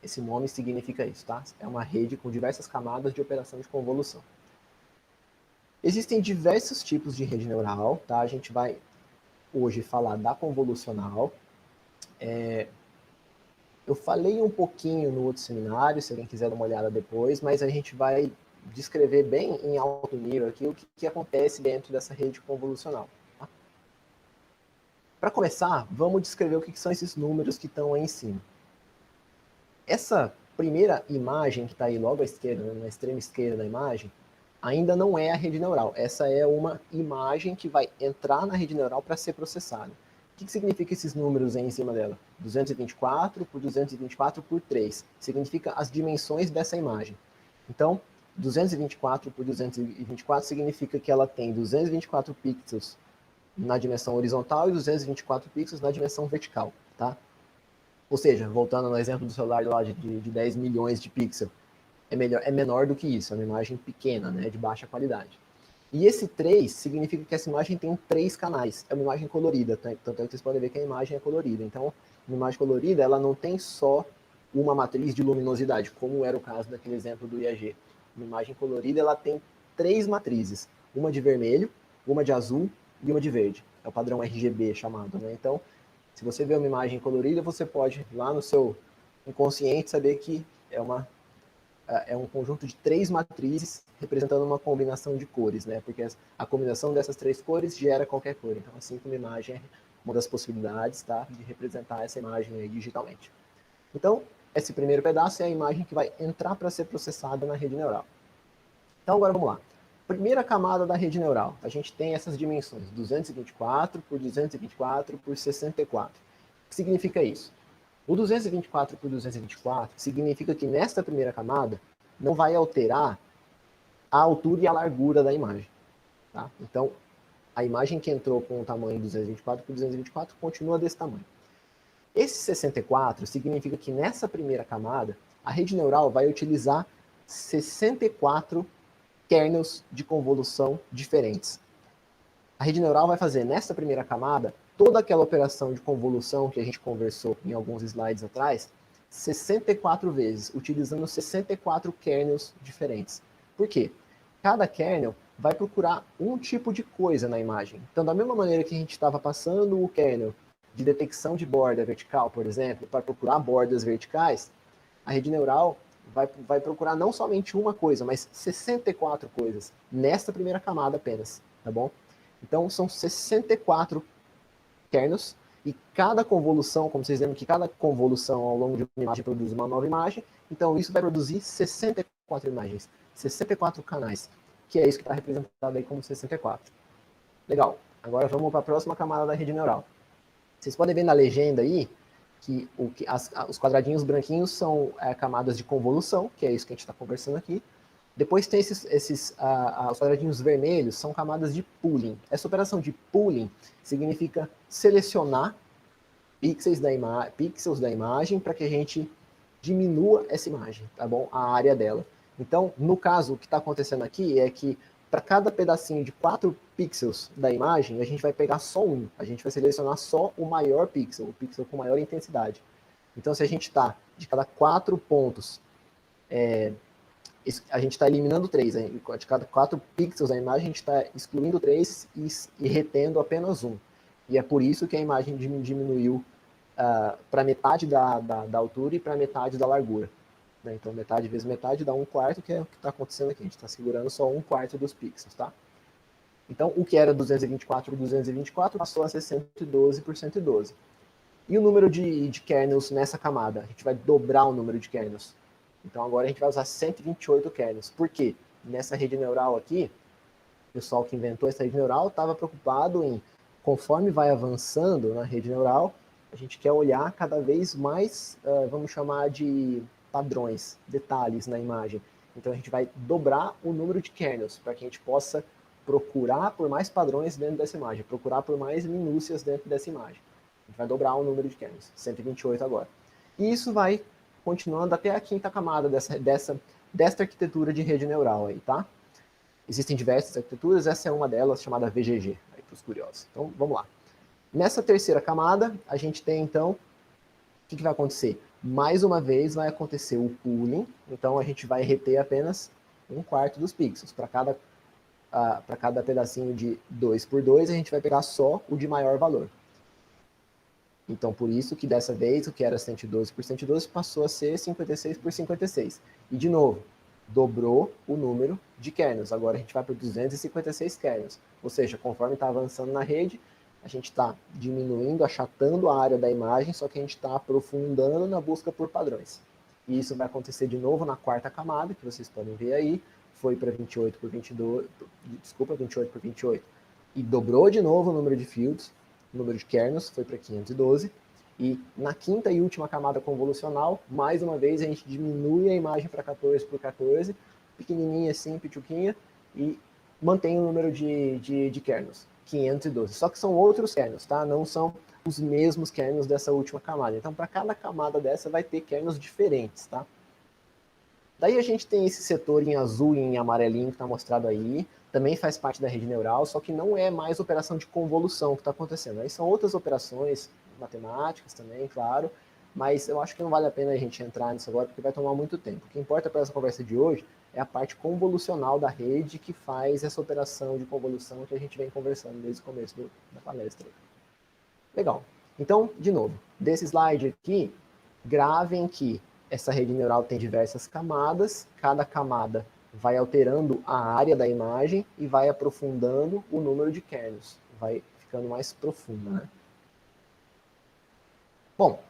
Esse nome significa isso, tá? É uma rede com diversas camadas de operação de convolução. Existem diversos tipos de rede neural, tá? A gente vai hoje falar da convolucional. Eu falei um pouquinho no outro seminário, se alguém quiser dar uma olhada depois, mas a gente vai descrever bem em alto nível aqui o que acontece dentro dessa rede convolucional. Tá? Para começar, vamos descrever o que são esses números que estão aí em cima. Essa primeira imagem que está aí logo à esquerda, na extrema esquerda da imagem, ainda não é a rede neural. Essa é uma imagem que vai entrar na rede neural para ser processada. O que significa esses números aí em cima dela? 224 por 224 por 3. Significa as dimensões dessa imagem. Então, 224 por 224 significa que ela tem 224 pixels na dimensão horizontal e 224 pixels na dimensão vertical, tá? Ou seja, voltando no exemplo do celular lá de 10 milhões de pixels, é menor do que isso, é uma imagem pequena, né, de baixa qualidade. E esse 3 significa que essa imagem tem 3 canais, é uma imagem colorida, tá? Tanto é que vocês podem ver que a imagem é colorida. Então, uma imagem colorida, ela não tem só uma matriz de luminosidade, como era o caso daquele exemplo do IAG. Uma imagem colorida, ela tem 3 matrizes, uma de vermelho, uma de azul e uma de verde. É o padrão RGB chamado, né? Então, se você vê uma imagem colorida, você pode, lá no seu inconsciente, saber que é um conjunto de 3 matrizes representando uma combinação de cores, né? Porque a combinação dessas 3 cores gera qualquer cor. Então, assim como uma imagem é uma das possibilidades, tá? De representar essa imagem aí digitalmente. Então, esse primeiro pedaço é a imagem que vai entrar para ser processada na rede neural. Então, agora vamos lá. Primeira camada da rede neural. A gente tem essas dimensões, 224 por 224 por 64. O que significa isso? O 224 por 224 significa que nesta primeira camada não vai alterar a altura e a largura da imagem. Tá? Então, a imagem que entrou com o tamanho 224 por 224 continua desse tamanho. Esse 64 significa que nessa primeira camada, a rede neural vai utilizar 64 kernels de convolução diferentes. A rede neural vai fazer nessa primeira camada toda aquela operação de convolução que a gente conversou em alguns slides atrás, 64 vezes, utilizando 64 kernels diferentes. Por quê? Cada kernel vai procurar um tipo de coisa na imagem. Então, da mesma maneira que a gente estava passando o kernel de detecção de borda vertical, por exemplo, para procurar bordas verticais, a rede neural vai procurar não somente uma coisa, mas 64 coisas nesta primeira camada apenas, tá bom? Então, são 64 kernels, e cada convolução, como vocês lembram que cada convolução ao longo de uma imagem produz uma nova imagem, então isso vai produzir 64 imagens, 64 canais, que é isso que está representado aí como 64. Legal, agora vamos para a próxima camada da rede neural. Vocês podem ver na legenda aí que os quadradinhos branquinhos são camadas de convolução, que é isso que a gente está conversando aqui. Depois tem os quadradinhos vermelhos, são camadas de pooling. Essa operação de pooling significa selecionar pixels da imagem para que a gente diminua essa imagem, tá bom? A área dela. Então, no caso, o que está acontecendo aqui é que para cada pedacinho de 4 pixels da imagem, a gente vai pegar só um. A gente vai selecionar só o maior pixel, o pixel com maior intensidade. Então, se a gente está de cada 4 pontos, a gente está eliminando 3. De cada 4 pixels da imagem, a gente está excluindo 3 e retendo apenas 1. E é por isso que a imagem diminuiu para metade da altura e para metade da largura. Né? Então, metade vezes metade dá 1/4, que é o que está acontecendo aqui. A gente está segurando só 1/4 dos pixels, tá? Então, o que era 224 por 224 passou a ser 112 por 112. E o número de kernels nessa camada? A gente vai dobrar o número de kernels. Então, agora a gente vai usar 128 kernels. Por quê? Nessa rede neural aqui, o pessoal que inventou essa rede neural estava preocupado em, conforme vai avançando na rede neural, a gente quer olhar cada vez mais, vamos chamar de padrões, detalhes na imagem. Então a gente vai dobrar o número de kernels para que a gente possa procurar por mais padrões dentro dessa imagem, procurar por mais minúcias dentro dessa imagem. A gente vai dobrar o número de kernels, 128 agora. E isso vai continuando até a quinta camada desta arquitetura de rede neural aí, tá? Existem diversas arquiteturas, essa é uma delas, chamada VGG, para os curiosos. Então, vamos lá. Nessa terceira camada, a gente tem, então, o que vai acontecer? Mais uma vez vai acontecer o pooling, então a gente vai reter apenas 1/4 dos pixels. Para cada pedacinho de 2 por 2, a gente vai pegar só o de maior valor. Então, por isso que dessa vez, o que era 112 por 112 passou a ser 56 por 56. E, de novo, dobrou o número de kernels. Agora a gente vai para 256 kernels. Ou seja, conforme está avançando na rede, a gente está diminuindo, achatando a área da imagem, só que a gente está aprofundando na busca por padrões. E isso vai acontecer de novo na quarta camada, que vocês podem ver aí. Foi para 28 por 22, desculpa, 28 por 28. E dobrou de novo o número de fields, o número de kernels foi para 512. E na quinta e última camada convolucional, mais uma vez a gente diminui a imagem para 14 por 14, pequenininha assim, pituquinha, e mantém o número de kernels, 512. Só que são outros kernels, tá? Não são os mesmos kernels dessa última camada. Então, para cada camada dessa, vai ter kernels diferentes, tá? Daí a gente tem esse setor em azul e em amarelinho que está mostrado aí, também faz parte da rede neural, só que não é mais operação de convolução que está acontecendo. Aí são outras operações matemáticas também, claro, mas eu acho que não vale a pena a gente entrar nisso agora, porque vai tomar muito tempo. O que importa para essa conversa de hoje é a parte convolucional da rede que faz essa operação de convolução que a gente vem conversando desde o começo da palestra. Legal. Então, de novo, desse slide aqui, gravem que essa rede neural tem diversas camadas, cada camada vai alterando a área da imagem e vai aprofundando o número de kernels, vai ficando mais profunda, né? Bom,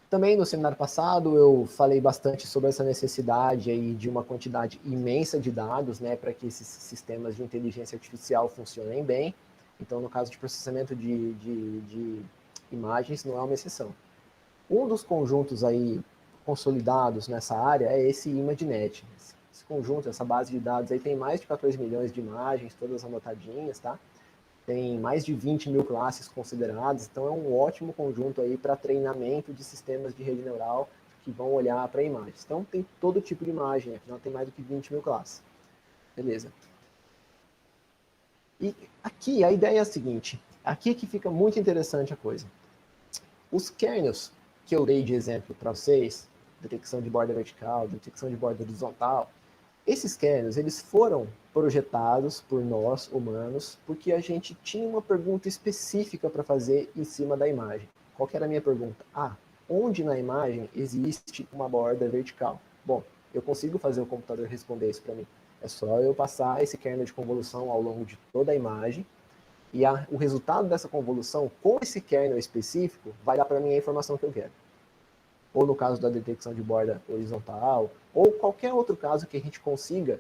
também no seminário passado eu falei bastante sobre essa necessidade aí de uma quantidade imensa de dados, né, para que esses sistemas de inteligência artificial funcionem bem. Então, no caso de processamento de imagens, não é uma exceção. Um dos conjuntos aí consolidados nessa área é esse ImageNet. Esse conjunto, essa base de dados aí tem mais de 14 milhões de imagens, todas anotadinhas, tá? Tem mais de 20 mil classes consideradas, então é um ótimo conjunto aí para treinamento de sistemas de rede neural que vão olhar para imagens. Então tem todo tipo de imagem, afinal tem mais do que 20 mil classes. Beleza. E aqui a ideia é a seguinte, aqui é que fica muito interessante a coisa. Os kernels que eu dei de exemplo para vocês, detecção de borda vertical, detecção de borda horizontal, esses kernels, eles foram projetados por nós, humanos, porque a gente tinha uma pergunta específica para fazer em cima da imagem. Qual que era a minha pergunta? Onde na imagem existe uma borda vertical? Bom, eu consigo fazer o computador responder isso para mim. É só eu passar esse kernel de convolução ao longo de toda a imagem, e o resultado dessa convolução com esse kernel específico vai dar para mim a informação que eu quero. Ou no caso da detecção de borda horizontal, ou qualquer outro caso que a gente consiga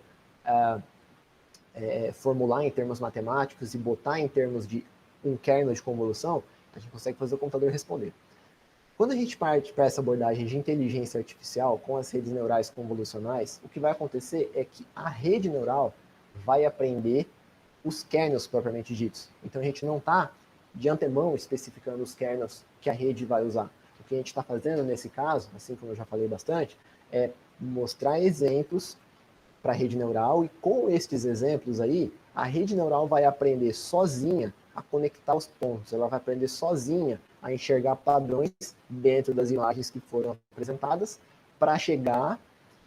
formular em termos matemáticos e botar em termos de um kernel de convolução, a gente consegue fazer o computador responder. Quando a gente parte para essa abordagem de inteligência artificial com as redes neurais convolucionais, o que vai acontecer é que a rede neural vai aprender os kernels propriamente ditos. Então a gente não está de antemão especificando os kernels que a rede vai usar. O que a gente está fazendo nesse caso, assim como eu já falei bastante, é mostrar exemplos para a rede neural, e com estes exemplos aí, a rede neural vai aprender sozinha a conectar os pontos, ela vai aprender sozinha a enxergar padrões dentro das imagens que foram apresentadas para chegar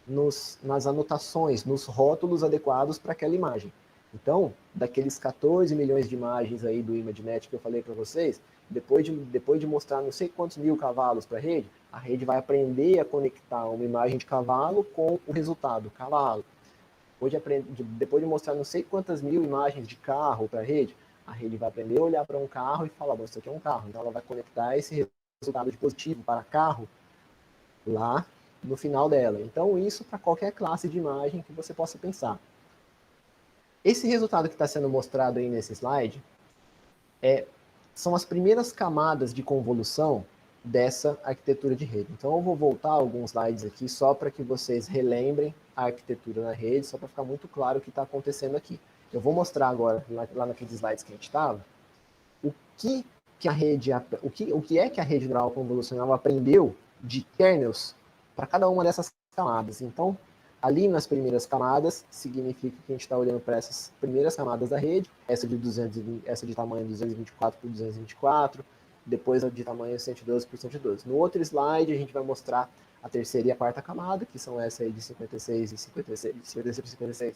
nas anotações, nos rótulos adequados para aquela imagem. Então, daqueles 14 milhões de imagens aí do ImageNet que eu falei para vocês, depois de mostrar não sei quantos mil cavalos para a rede vai aprender a conectar uma imagem de cavalo com o resultado, cavalo. Depois de mostrar não sei quantas mil imagens de carro para a rede vai aprender a olhar para um carro e falar, bom, isso aqui é um carro. Então ela vai conectar esse resultado de positivo para carro lá no final dela. Então isso para qualquer classe de imagem que você possa pensar. Esse resultado que está sendo mostrado aí nesse slide são as primeiras camadas de convolução dessa arquitetura de rede. Então eu vou voltar alguns slides aqui só para que vocês relembrem a arquitetura na rede, só para ficar muito claro o que está acontecendo aqui. Eu vou mostrar agora, lá naqueles slides que a gente estava, o que é que a rede neural convolucional aprendeu de kernels para cada uma dessas camadas. Então, ali nas primeiras camadas, significa que a gente está olhando para essas primeiras camadas da rede, essa de tamanho 224 por 224, depois a de tamanho 112 por 112. No outro slide, a gente vai mostrar a terceira e a quarta camada, que são essa aí de 56 e 56, 56 por 56,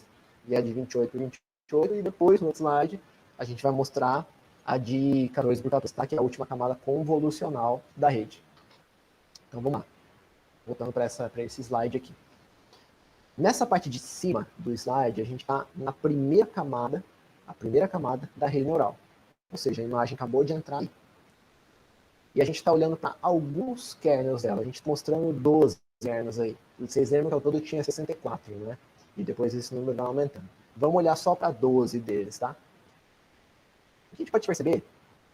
e a de 28 por 28, e depois, no outro slide, a gente vai mostrar a de 14 por 14, tá? Que é a última camada convolucional da rede. Então, vamos lá. Voltando para esse slide aqui. Nessa parte de cima do slide, a gente está na primeira camada da rede neural. Ou seja, a imagem acabou de entrar aí. E a gente está olhando para alguns kernels dela. A gente está mostrando 12 kernels aí. Vocês lembram que ao todo tinha 64, né? E depois esse número vai aumentando. Vamos olhar só para 12 deles, tá? O que a gente pode perceber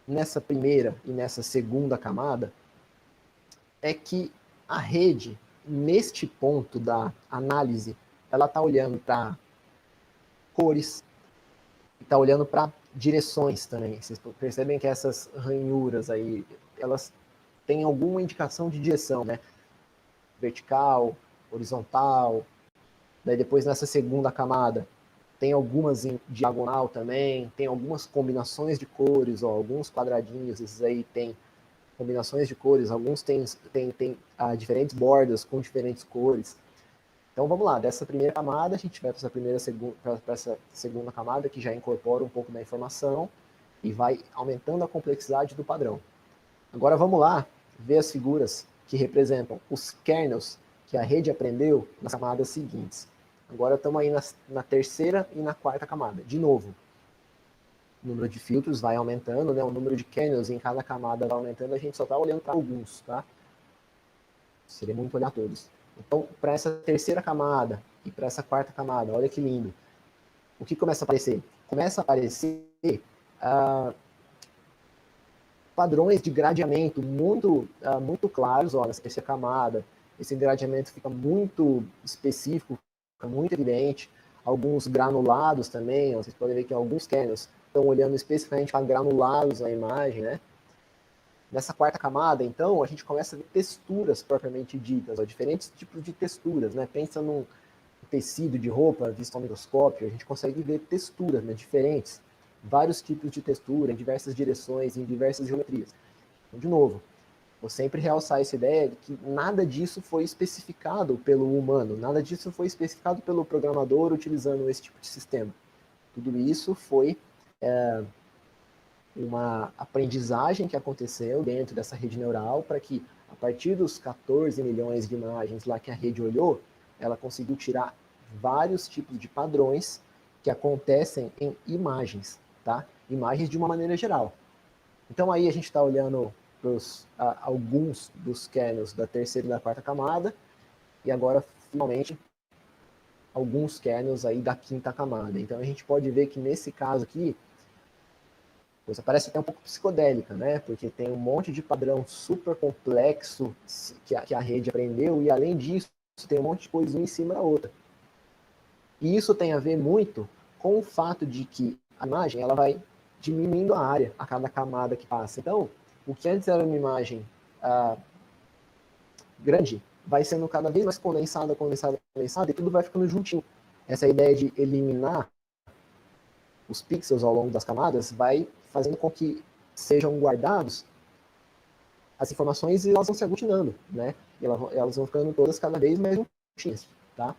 nessa primeira e nessa segunda camada é que a rede, neste ponto da análise ela está olhando para cores, está olhando para direções também. Vocês percebem que essas ranhuras aí, elas têm alguma indicação de direção, né? Vertical, horizontal. Daí depois nessa segunda camada tem algumas em diagonal também, tem algumas combinações de cores, ó, alguns quadradinhos, esses aí tem combinações de cores, alguns tem diferentes bordas com diferentes cores. Então vamos lá, dessa primeira camada a gente vai para essa segunda camada que já incorpora um pouco da informação e vai aumentando a complexidade do padrão. Agora vamos lá ver as figuras que representam os kernels que a rede aprendeu nas camadas seguintes. Agora estamos aí na terceira e na quarta camada. De novo, o número de filtros vai aumentando, né? O número de kernels em cada camada vai aumentando, a gente só está olhando para alguns, tá? Seria muito olhar todos. Então, para essa terceira camada e para essa quarta camada, olha que lindo. O que começa a aparecer? Começa a aparecer padrões de gradeamento muito claros, ó, nessa terceira camada. Esse gradeamento fica muito específico, fica muito evidente. Alguns granulados também, ó, vocês podem ver que alguns kernels estão olhando especificamente para granulados na imagem, né? Nessa quarta camada, então, a gente começa a ver texturas propriamente ditas, ó, diferentes tipos de texturas, né? Pensa num tecido de roupa visto ao microscópio, a gente consegue ver texturas, né, diferentes, vários tipos de textura, em diversas direções, em diversas geometrias. Então, de novo, vou sempre realçar essa ideia de que nada disso foi especificado pelo humano, nada disso foi especificado pelo programador utilizando esse tipo de sistema. Tudo isso foi uma aprendizagem que aconteceu dentro dessa rede neural para que, a partir dos 14 milhões de imagens lá que a rede olhou, ela conseguiu tirar vários tipos de padrões que acontecem em imagens, tá? Imagens de uma maneira geral. Então aí a gente está olhando para alguns dos kernels da terceira e da quarta camada, e agora, finalmente, alguns kernels aí da quinta camada. Então a gente pode ver que nesse caso aqui, coisa parece até um pouco psicodélica, né? Porque tem um monte de padrão super complexo que a rede aprendeu, e além disso, tem um monte de coisa uma em cima da outra. E isso tem a ver muito com o fato de que a imagem ela vai diminuindo a área a cada camada que passa. Então, o que antes era uma imagem grande, vai sendo cada vez mais condensada, e tudo vai ficando juntinho. Essa ideia de eliminar os pixels ao longo das camadas vai fazendo com que sejam guardados as informações e elas vão se aglutinando, né? E elas vão ficando todas cada vez mais juntinhas, tá?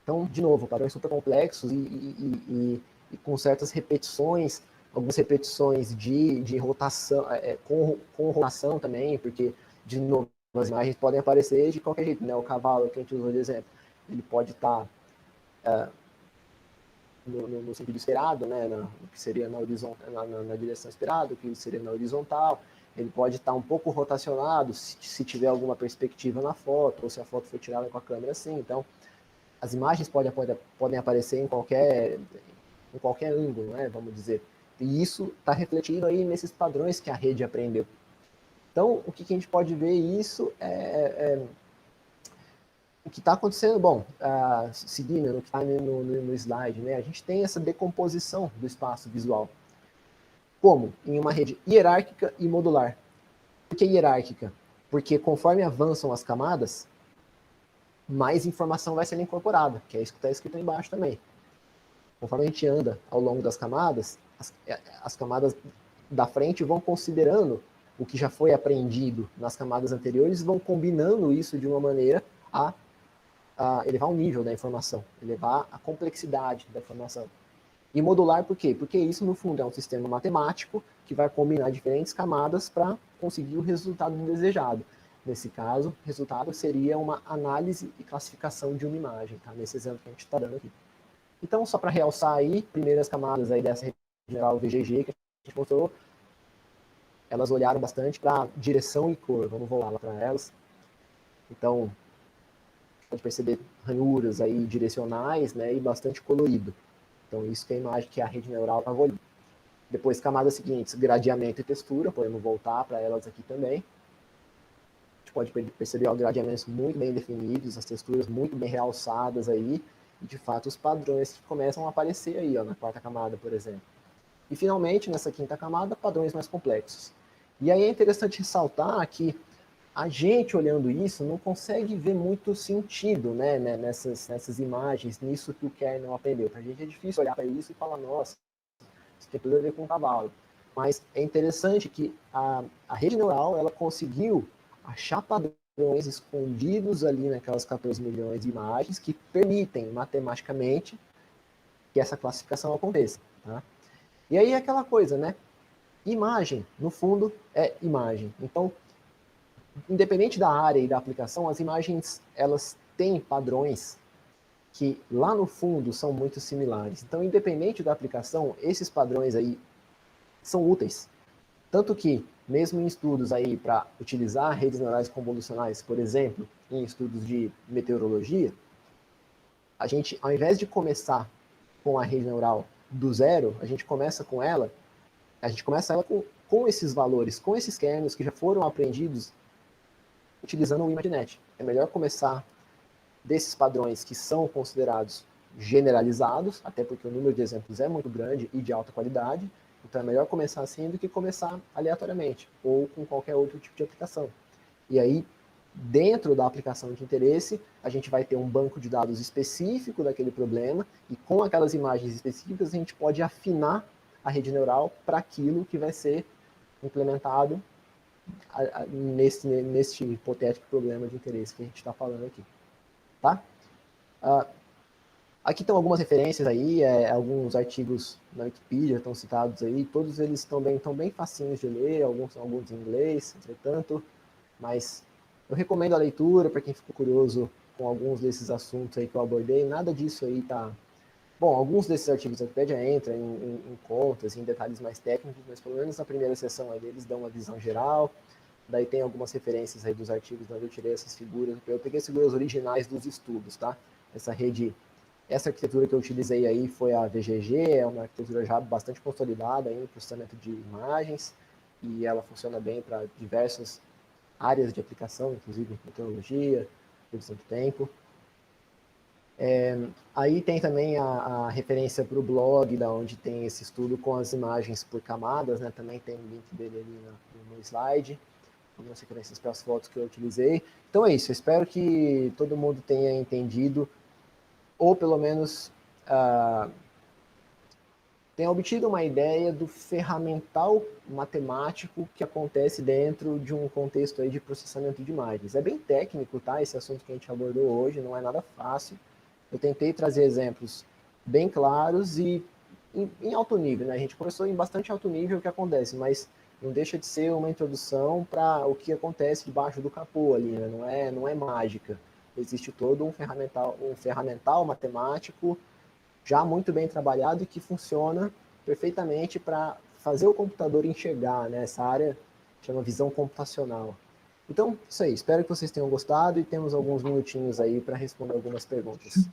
Então, de novo, padrões super complexos e com certas repetições, algumas repetições de rotação, com rotação também, porque, de novo, as imagens podem aparecer de qualquer jeito, né? O cavalo que a gente usou de exemplo, ele pode estar no sentido esperado, né? O que seria na direção esperada, o que seria na horizontal. Ele pode estar um pouco rotacionado se tiver alguma perspectiva na foto, ou se a foto foi tirada com a câmera assim. Então, as imagens podem aparecer em qualquer ângulo, né, vamos dizer. E isso está refletido aí nesses padrões que a rede aprendeu. Então, o que a gente pode ver isso o que está acontecendo, bom, seguindo o que está no slide, né, a gente tem essa decomposição do espaço visual. Como? Em uma rede hierárquica e modular. Por que hierárquica? Porque conforme avançam as camadas, mais informação vai sendo incorporada, que é isso que está escrito aí embaixo também. Conforme a gente anda ao longo das camadas, as camadas da frente vão considerando o que já foi aprendido nas camadas anteriores, vão combinando isso de uma maneira a elevar o nível da informação, elevar a complexidade da informação. E modular por quê? Porque isso, no fundo, é um sistema matemático que vai combinar diferentes camadas para conseguir o resultado desejado. Nesse caso, o resultado seria uma análise e classificação de uma imagem, tá? Nesse exemplo que a gente está dando aqui. Então, só para realçar aí, primeiras camadas aí dessa rede geral VGG que a gente mostrou, elas olharam bastante para direção e cor. Vamos voltar lá para elas. Então, pode perceber ranhuras aí direcionais, né, e bastante colorido. Então, isso que é a imagem que a rede neural estava olhando. Depois, camadas seguintes, gradeamento e textura, podemos voltar para elas aqui também. gente pode perceber ó, gradeamentos muito bem definidos, as texturas muito bem realçadas aí, e de fato os padrões que começam a aparecer aí, ó, na quarta camada, por exemplo. E finalmente, nessa quinta camada, padrões mais complexos. E aí é interessante ressaltar que a gente, olhando isso, não consegue ver muito sentido, né, nessas imagens, nisso que o kernel aprendeu. Para a gente é difícil olhar para isso e falar, nossa, isso tem tudo a ver com o cavalo. Mas é interessante que a rede neural, ela conseguiu achar padrões escondidos ali naquelas 14 milhões de imagens que permitem, matematicamente, que essa classificação aconteça. Tá? E aí é aquela coisa, né? Imagem, no fundo, é imagem. Então, independente da área e da aplicação, as imagens, elas têm padrões que lá no fundo são muito similares. Então, independente da aplicação, esses padrões aí são úteis. Tanto que, mesmo em estudos aí para utilizar redes neurais convolucionais, por exemplo, em estudos de meteorologia, a gente, ao invés de começar com a rede neural do zero, a gente começa ela com esses valores, com esses kernels que já foram aprendidos utilizando o ImageNet. É melhor começar desses padrões que são considerados generalizados, até porque o número de exemplos é muito grande e de alta qualidade, então é melhor começar assim do que começar aleatoriamente, ou com qualquer outro tipo de aplicação. E aí, dentro da aplicação de interesse, a gente vai ter um banco de dados específico daquele problema, e com aquelas imagens específicas a gente pode afinar a rede neural para aquilo que vai ser implementado nesse hipotético problema de interesse que a gente está falando aqui. Tá? Aqui estão algumas referências aí, alguns artigos na Wikipedia estão citados aí, todos eles estão bem facinhos de ler, alguns em inglês, entretanto, mas eu recomendo a leitura para quem ficou curioso com alguns desses assuntos aí que eu abordei, nada disso aí tá... Bom, alguns desses artigos da Wikipedia entram em contas, em detalhes mais técnicos, mas pelo menos na primeira sessão aí eles dão uma visão geral, daí tem algumas referências aí dos artigos onde eu tirei essas figuras, eu peguei as figuras originais dos estudos, tá? Essa arquitetura que eu utilizei aí foi a VGG, é uma arquitetura já bastante consolidada em processamento de imagens, e ela funciona bem para diversas áreas de aplicação, inclusive meteorologia, previsão de tempo. Aí tem também a referência para o blog, da onde tem esse estudo com as imagens por camadas, né? Também tem o link dele ali no slide, algumas referências para as fotos que eu utilizei. Então é isso, eu espero que todo mundo tenha entendido, ou pelo menos tenha obtido uma ideia do ferramental matemático que acontece dentro de um contexto aí de processamento de imagens. É bem técnico, tá? Esse assunto que a gente abordou hoje, não é nada fácil. Eu tentei trazer exemplos bem claros e em alto nível, né? A gente começou em bastante alto nível o que acontece, mas não deixa de ser uma introdução para o que acontece debaixo do capô ali, né? Não é mágica. Existe todo um ferramental matemático já muito bem trabalhado e que funciona perfeitamente para fazer o computador enxergar, né? Essa área chama visão computacional. Então, isso aí. Espero que vocês tenham gostado e temos alguns minutinhos aí para responder algumas perguntas.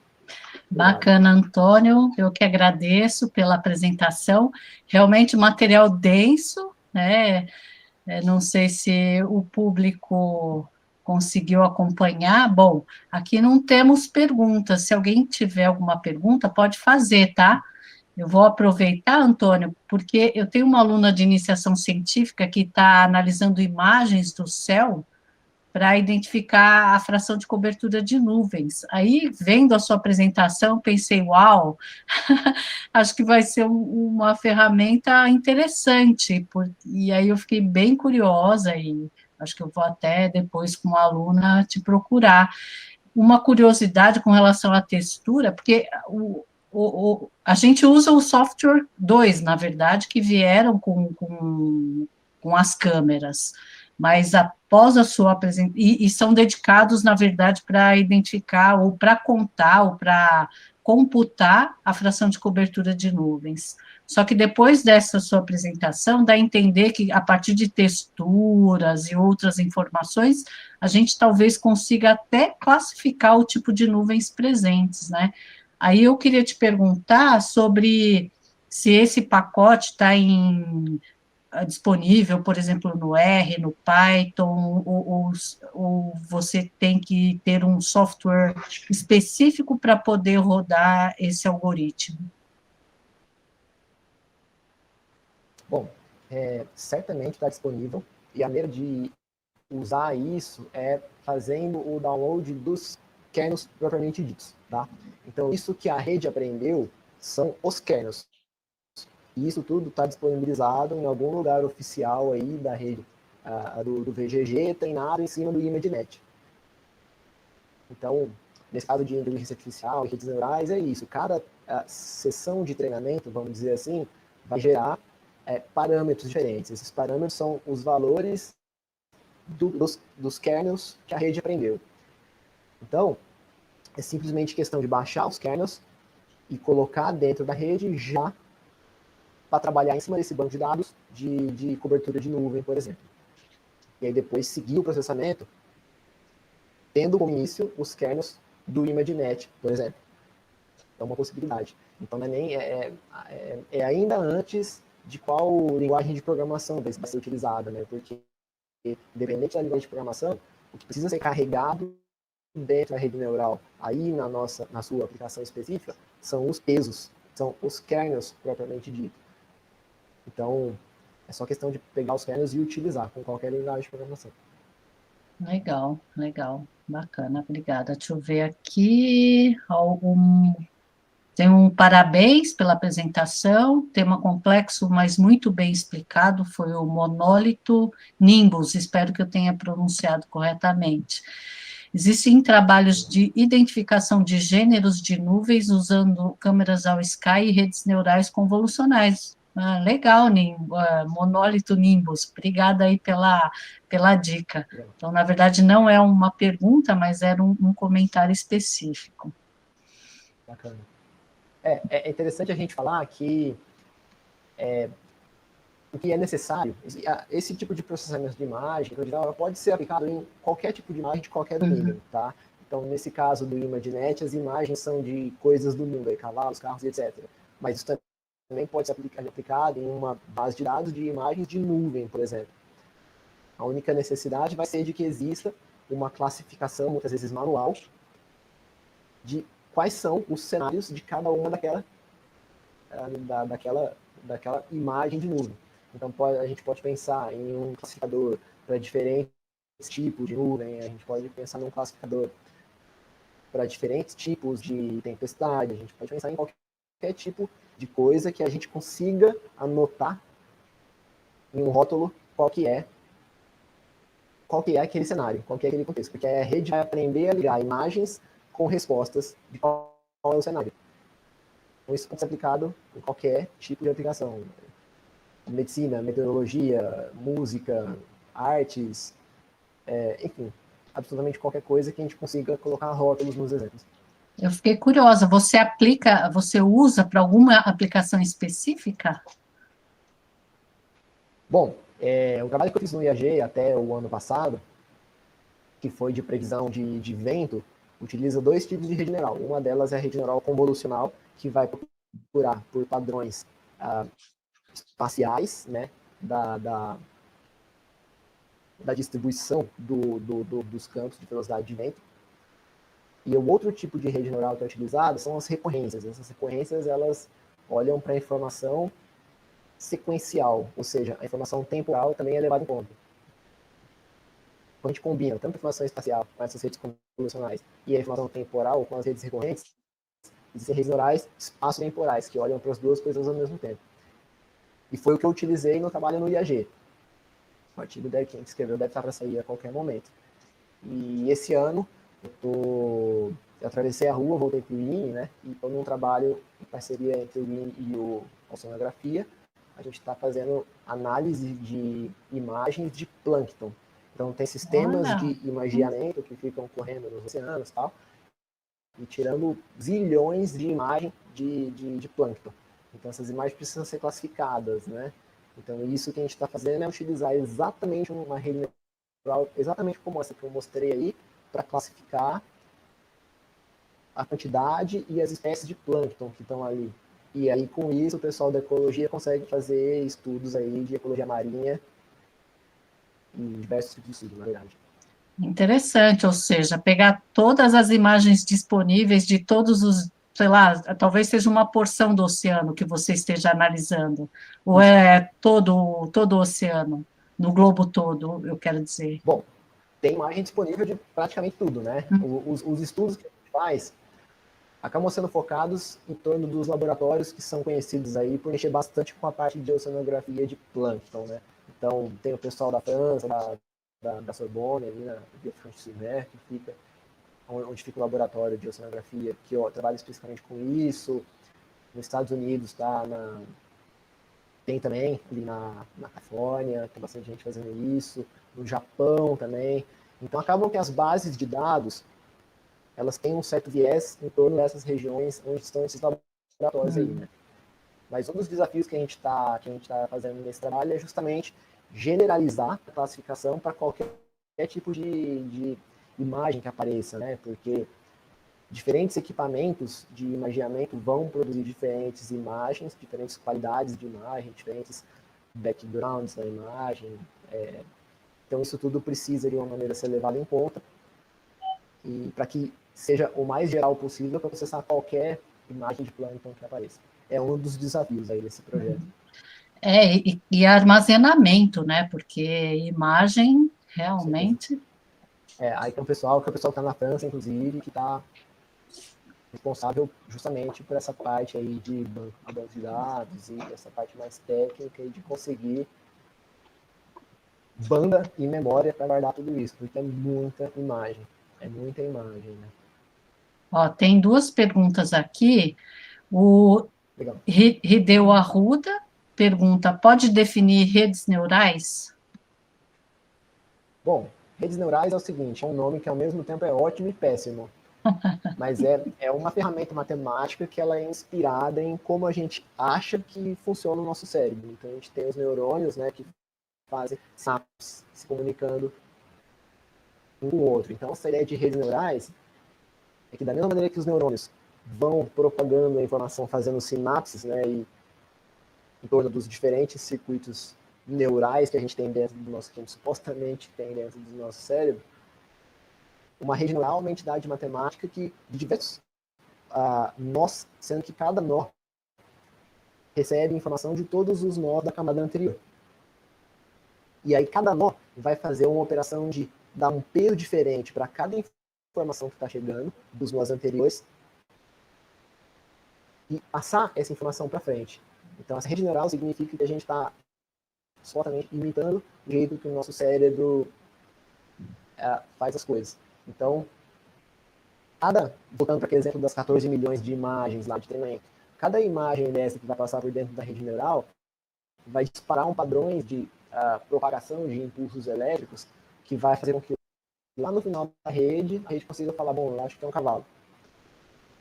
Bacana, Antônio. Eu que agradeço pela apresentação. Realmente material denso, né? Não sei se o público conseguiu acompanhar. Bom, aqui não temos perguntas. Se alguém tiver alguma pergunta, pode fazer, tá? Eu vou aproveitar, Antônio, porque eu tenho uma aluna de iniciação científica que está analisando imagens do céu para identificar a fração de cobertura de nuvens. Aí, vendo a sua apresentação, pensei, uau, acho que vai ser uma ferramenta interessante, e aí eu fiquei bem curiosa, e acho que eu vou até depois, com a aluna, te procurar. Uma curiosidade com relação à textura, porque a gente usa o software 2, na verdade, que vieram com as câmeras, mas após a sua apresentação, e são dedicados, na verdade, para identificar, ou para contar, ou para computar a fração de cobertura de nuvens. Só que depois dessa sua apresentação, dá a entender que, a partir de texturas e outras informações, a gente talvez consiga até classificar o tipo de nuvens presentes, né? Aí eu queria te perguntar sobre se esse pacote está em disponível, por exemplo, no R, no Python, ou você tem que ter um software específico para poder rodar esse algoritmo? Bom, certamente está disponível, e a maneira de usar isso é fazendo o download dos kernels propriamente ditos, tá? Então, isso que a rede aprendeu são os kernels. E isso tudo está disponibilizado em algum lugar oficial aí da rede do VGG, treinado em cima do ImageNet. Então, nesse caso de inteligência artificial e redes neurais, é isso. Cada sessão de treinamento, vamos dizer assim, vai gerar parâmetros diferentes. Esses parâmetros são os valores dos kernels que a rede aprendeu. Então, é simplesmente questão de baixar os kernels e colocar dentro da rede já para trabalhar em cima desse banco de dados de cobertura de nuvem, por exemplo. E aí depois seguir o processamento tendo como início os kernels do ImageNet, por exemplo. É uma possibilidade. Então, não é, nem, é ainda antes de qual linguagem de programação vai ser utilizada, né? Porque, independente da linguagem de programação, o que precisa ser carregado dentro da rede neural, aí na sua aplicação específica, são os pesos, são os kernels propriamente dito. Então, é só questão de pegar os kernels e utilizar com qualquer linguagem de programação. Legal, legal, bacana, obrigada. Deixa eu ver aqui, tem um parabéns pela apresentação, tema complexo, mas muito bem explicado, foi o monólito Nimbus, espero que eu tenha pronunciado corretamente. Existem trabalhos de identificação de gêneros de nuvens usando câmeras ao sky e redes neurais convolucionais. Legal, monólito Nimbus, obrigada aí pela dica. Então, na verdade, não é uma pergunta, mas era um comentário específico. Bacana. É interessante a gente falar que o que é necessário, esse tipo de processamento de imagem, pode ser aplicado em qualquer tipo de imagem de qualquer domínio, tá? Então, nesse caso do ImageNet, as imagens são de coisas do mundo, aí, cavalos, carros, etc. Mas isso também pode ser aplicado em uma base de dados de imagens de nuvem, por exemplo. A única necessidade vai ser de que exista uma classificação, muitas vezes manual, de quais são os cenários de cada uma daquela imagem de nuvem. Então, a gente pode pensar em um classificador para diferentes tipos de nuvem, a gente pode pensar num classificador para diferentes tipos de tempestade, a gente pode pensar em qualquer tipo de coisa que a gente consiga anotar em um rótulo qual que é aquele cenário, qual que é aquele contexto, porque a rede vai aprender a ligar imagens com respostas de qual é o cenário. Então, isso pode ser aplicado em qualquer tipo de aplicação. Medicina, meteorologia, música, artes, enfim, absolutamente qualquer coisa que a gente consiga colocar rótulos nos exemplos. Eu fiquei curiosa, você usa para alguma aplicação específica? Bom, o trabalho que eu fiz no IAG até o ano passado, que foi de previsão de vento, utiliza dois tipos de rede neural. Uma delas é a rede neural convolucional, que vai procurar por padrões espaciais, né, da distribuição dos campos de velocidade de vento. E o outro tipo de rede neural que é utilizado são as recorrências. Essas recorrências, elas olham para a informação sequencial, ou seja, a informação temporal também é levada em conta. Quando a gente combina tanto a informação espacial com essas redes convolucionais e a informação temporal com as redes recorrentes, existem redes neurais espaço-temporais, que olham para as duas coisas ao mesmo tempo. E foi o que eu utilizei no trabalho no IAG. O artigo quem escreveu deve estar para sair a qualquer momento. E esse ano, eu atravessei a rua, voltei para o INE, né? E estou num trabalho em parceria entre o INE e o Oceanografia. A gente está fazendo análise de imagens de plâncton. Então, tem sistemas de imageamento que ficam correndo nos oceanos e tal, e tirando zilhões de imagens de plâncton. Então, essas imagens precisam ser classificadas, né? Então, isso que a gente está fazendo é utilizar exatamente uma rede neural, exatamente como essa que eu mostrei aí, para classificar a quantidade e as espécies de plâncton que estão ali. E aí, com isso, o pessoal da ecologia consegue fazer estudos aí de ecologia marinha e diversos tipos de estudos, na verdade. Interessante, ou seja, pegar todas as imagens disponíveis de todos os, sei lá, talvez seja uma porção do oceano que você esteja analisando, ou Isso. é todo o oceano, no globo todo, eu quero dizer. Bom, tem imagem disponível de praticamente tudo, né? Os estudos que a gente faz acabam sendo focados em torno dos laboratórios que são conhecidos aí por mexer bastante com a parte de oceanografia de plâncton, né? Então, tem o pessoal da França, da Sorbonne, ali na Via Franche-Sur-Mer, que fica onde fica o laboratório de oceanografia, que trabalha especificamente com isso. Nos Estados Unidos, tem também, ali na Califórnia, tem bastante gente fazendo isso. No Japão também. Então, acabam que as bases de dados elas têm um certo viés em torno dessas regiões onde estão esses laboratórios aí, né? Mas um dos desafios que a gente tá fazendo nesse trabalho é justamente generalizar a classificação para qualquer tipo de imagem que apareça, né? Porque diferentes equipamentos de imageamento vão produzir diferentes imagens, diferentes qualidades de imagem, diferentes backgrounds da imagem. Então isso tudo precisa de uma maneira ser levado em conta e para que seja o mais geral possível para processar qualquer imagem de plâncton que apareça. É um dos desafios aí desse projeto. E armazenamento, né? Porque imagem Com certeza. realmente. Aí tem o pessoal que está na França, inclusive, que está responsável justamente por essa parte aí de banco de dados e essa parte mais técnica e de conseguir banda e memória para guardar tudo isso, porque é muita imagem. É muita imagem, né? Ó, tem duas perguntas aqui. O Legal. Hideo Arruda pergunta: pode definir redes neurais? Bom, redes neurais é o seguinte, é um nome que ao mesmo tempo é ótimo e péssimo. Mas é uma ferramenta matemática que ela é inspirada em como a gente acha que funciona o nosso cérebro. Então a gente tem os neurônios, né, que fazem sinapses se comunicando um com o outro. Então essa ideia de redes neurais é que da mesma maneira que os neurônios vão propagando a informação, fazendo sinapses, né, e em torno dos diferentes circuitos neurais que a gente tem dentro do nosso, que a gente supostamente tem dentro do nosso cérebro, uma rede neural é uma entidade matemática que de diversos nós, sendo que cada nó recebe informação de todos os nós da camada anterior. E aí cada nó vai fazer uma operação de dar um peso diferente para cada informação que está chegando dos nós anteriores e passar essa informação para frente. Então, essa rede neural significa que a gente está supostamente imitando o jeito que o nosso cérebro faz as coisas. Então, voltando para aquele exemplo das 14 milhões de imagens lá de treinamento, cada imagem dessa que vai passar por dentro da rede neural vai disparar um padrão de propagação de impulsos elétricos que vai fazer com que lá no final da rede, a rede consiga falar, bom, eu acho que é um cavalo.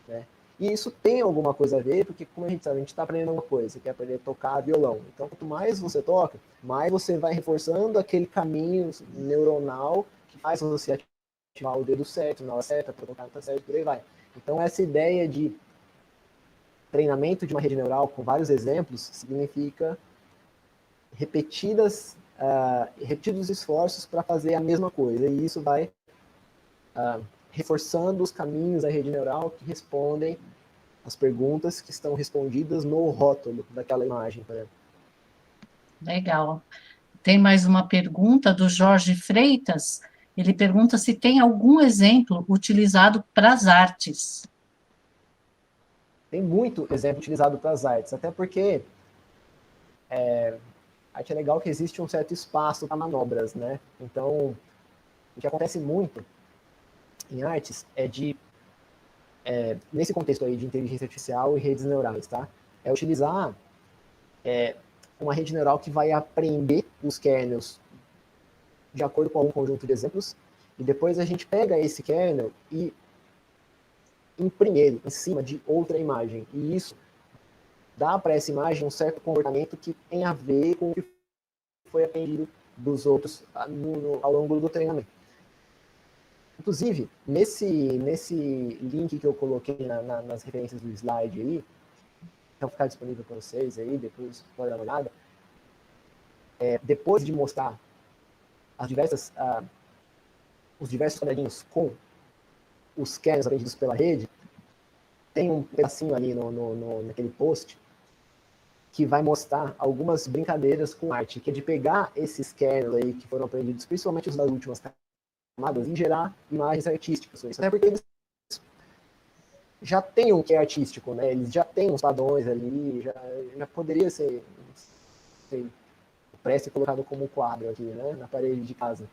Né? E isso tem alguma coisa a ver, porque como a gente sabe, a gente está aprendendo uma coisa, você quer aprender a tocar violão. Então, quanto mais você toca, mais você vai reforçando aquele caminho neuronal que faz você ativar o dedo certo, na hora certa, para tocar na certa, por aí vai. Então, essa ideia de treinamento de uma rede neural com vários exemplos significa repetidos esforços para fazer a mesma coisa. E isso vai reforçando os caminhos da rede neural que respondem as perguntas que estão respondidas no rótulo daquela imagem, por exemplo. Legal. Tem mais uma pergunta do Jorge Freitas. Ele pergunta se tem algum exemplo utilizado para as artes. Tem muito exemplo utilizado para as artes, até porque arte é legal que existe um certo espaço para manobras, né? Então, o que acontece muito em artes nesse contexto aí de inteligência artificial e redes neurais, tá? É utilizar uma rede neural que vai aprender os kernels de acordo com algum conjunto de exemplos, e depois a gente pega esse kernel e imprime ele em cima de outra imagem. E isso dá para essa imagem um certo comportamento que tem a ver com o que foi aprendido dos outros ao longo do treinamento. Inclusive, nesse link que eu coloquei nas referências do slide aí, então ficar disponível para vocês aí, depois pode dar uma olhada. Depois de mostrar os diversos quadradinhos com os kernels aprendidos pela rede, tem um pedacinho ali naquele post que vai mostrar algumas brincadeiras com arte, que é de pegar esses kernels aí que foram aprendidos, principalmente os das últimas camadas, e gerar imagens artísticas. Até porque eles já têm um que é artístico, né? Eles já têm uns padrões ali, já poderia ser impresso e colocado como quadro aqui, né? Na parede de casa.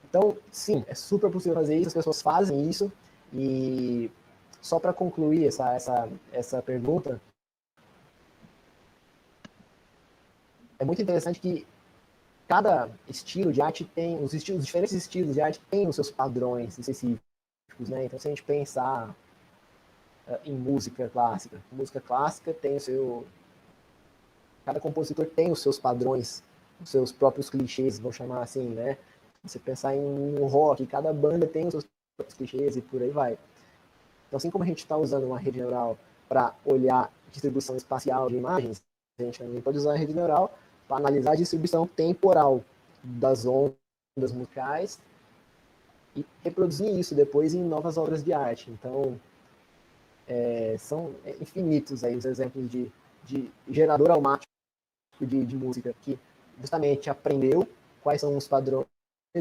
Então, sim, é super possível fazer isso, as pessoas fazem isso, e só para concluir essa pergunta, é muito interessante que cada estilo de arte tem, os diferentes estilos de arte têm os seus padrões específicos, né? Então, se a gente pensar em música clássica tem o seu... Cada compositor tem os seus padrões, os seus próprios clichês, vou chamar assim, né? Você pensar em um rock, cada banda tem os seus próprios clichês e por aí vai. Então, assim como a gente está usando uma rede neural para olhar distribuição espacial de imagens, a gente também pode usar a rede neural para analisar a distribuição temporal das ondas musicais e reproduzir isso depois em novas obras de arte. Então, são infinitos aí os exemplos de gerador automático de música que justamente aprendeu quais são os padrões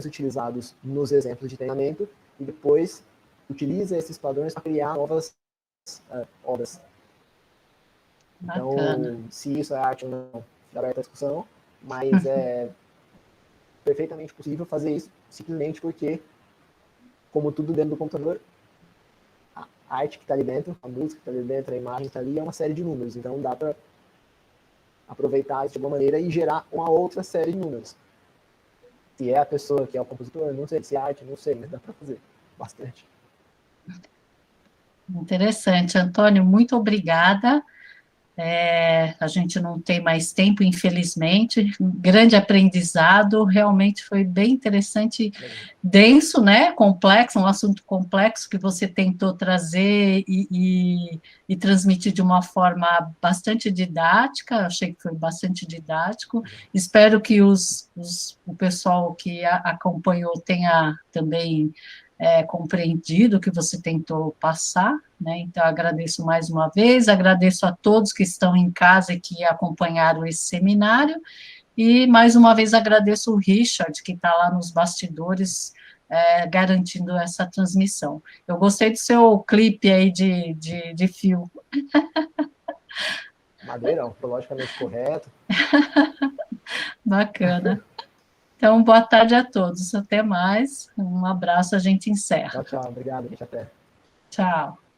utilizados nos exemplos de treinamento e depois utiliza esses padrões para criar novas obras. Bacana. Então, se isso é arte ou não, fica aberta a discussão, mas é perfeitamente possível fazer isso simplesmente porque, como tudo dentro do computador, a arte que está ali dentro, a música que está ali dentro, a imagem que está ali, é uma série de números. Então, dá para aproveitar isso de alguma maneira e gerar uma outra série de números. Se é a pessoa que é o compositor, não sei. Se é arte, não sei, mas dá para fazer bastante. Interessante, Antônio, muito obrigada. A gente não tem mais tempo, infelizmente. Um grande aprendizado, realmente foi bem interessante, denso, né? Complexo, um assunto complexo que você tentou trazer e transmitir de uma forma bastante didática. Achei que foi bastante didático. Espero que o pessoal que acompanhou tenha também compreendido o que você tentou passar, né? Então, agradeço mais uma vez, agradeço a todos que estão em casa e que acompanharam esse seminário, e mais uma vez agradeço o Richard, que está lá nos bastidores, garantindo essa transmissão. Eu gostei do seu clipe aí de fio. Madeira, ontologicamente correto. Bacana. Então, boa tarde a todos. Até mais. Um abraço, a gente encerra. Tchau, tchau. Obrigado, gente. Até. Tchau.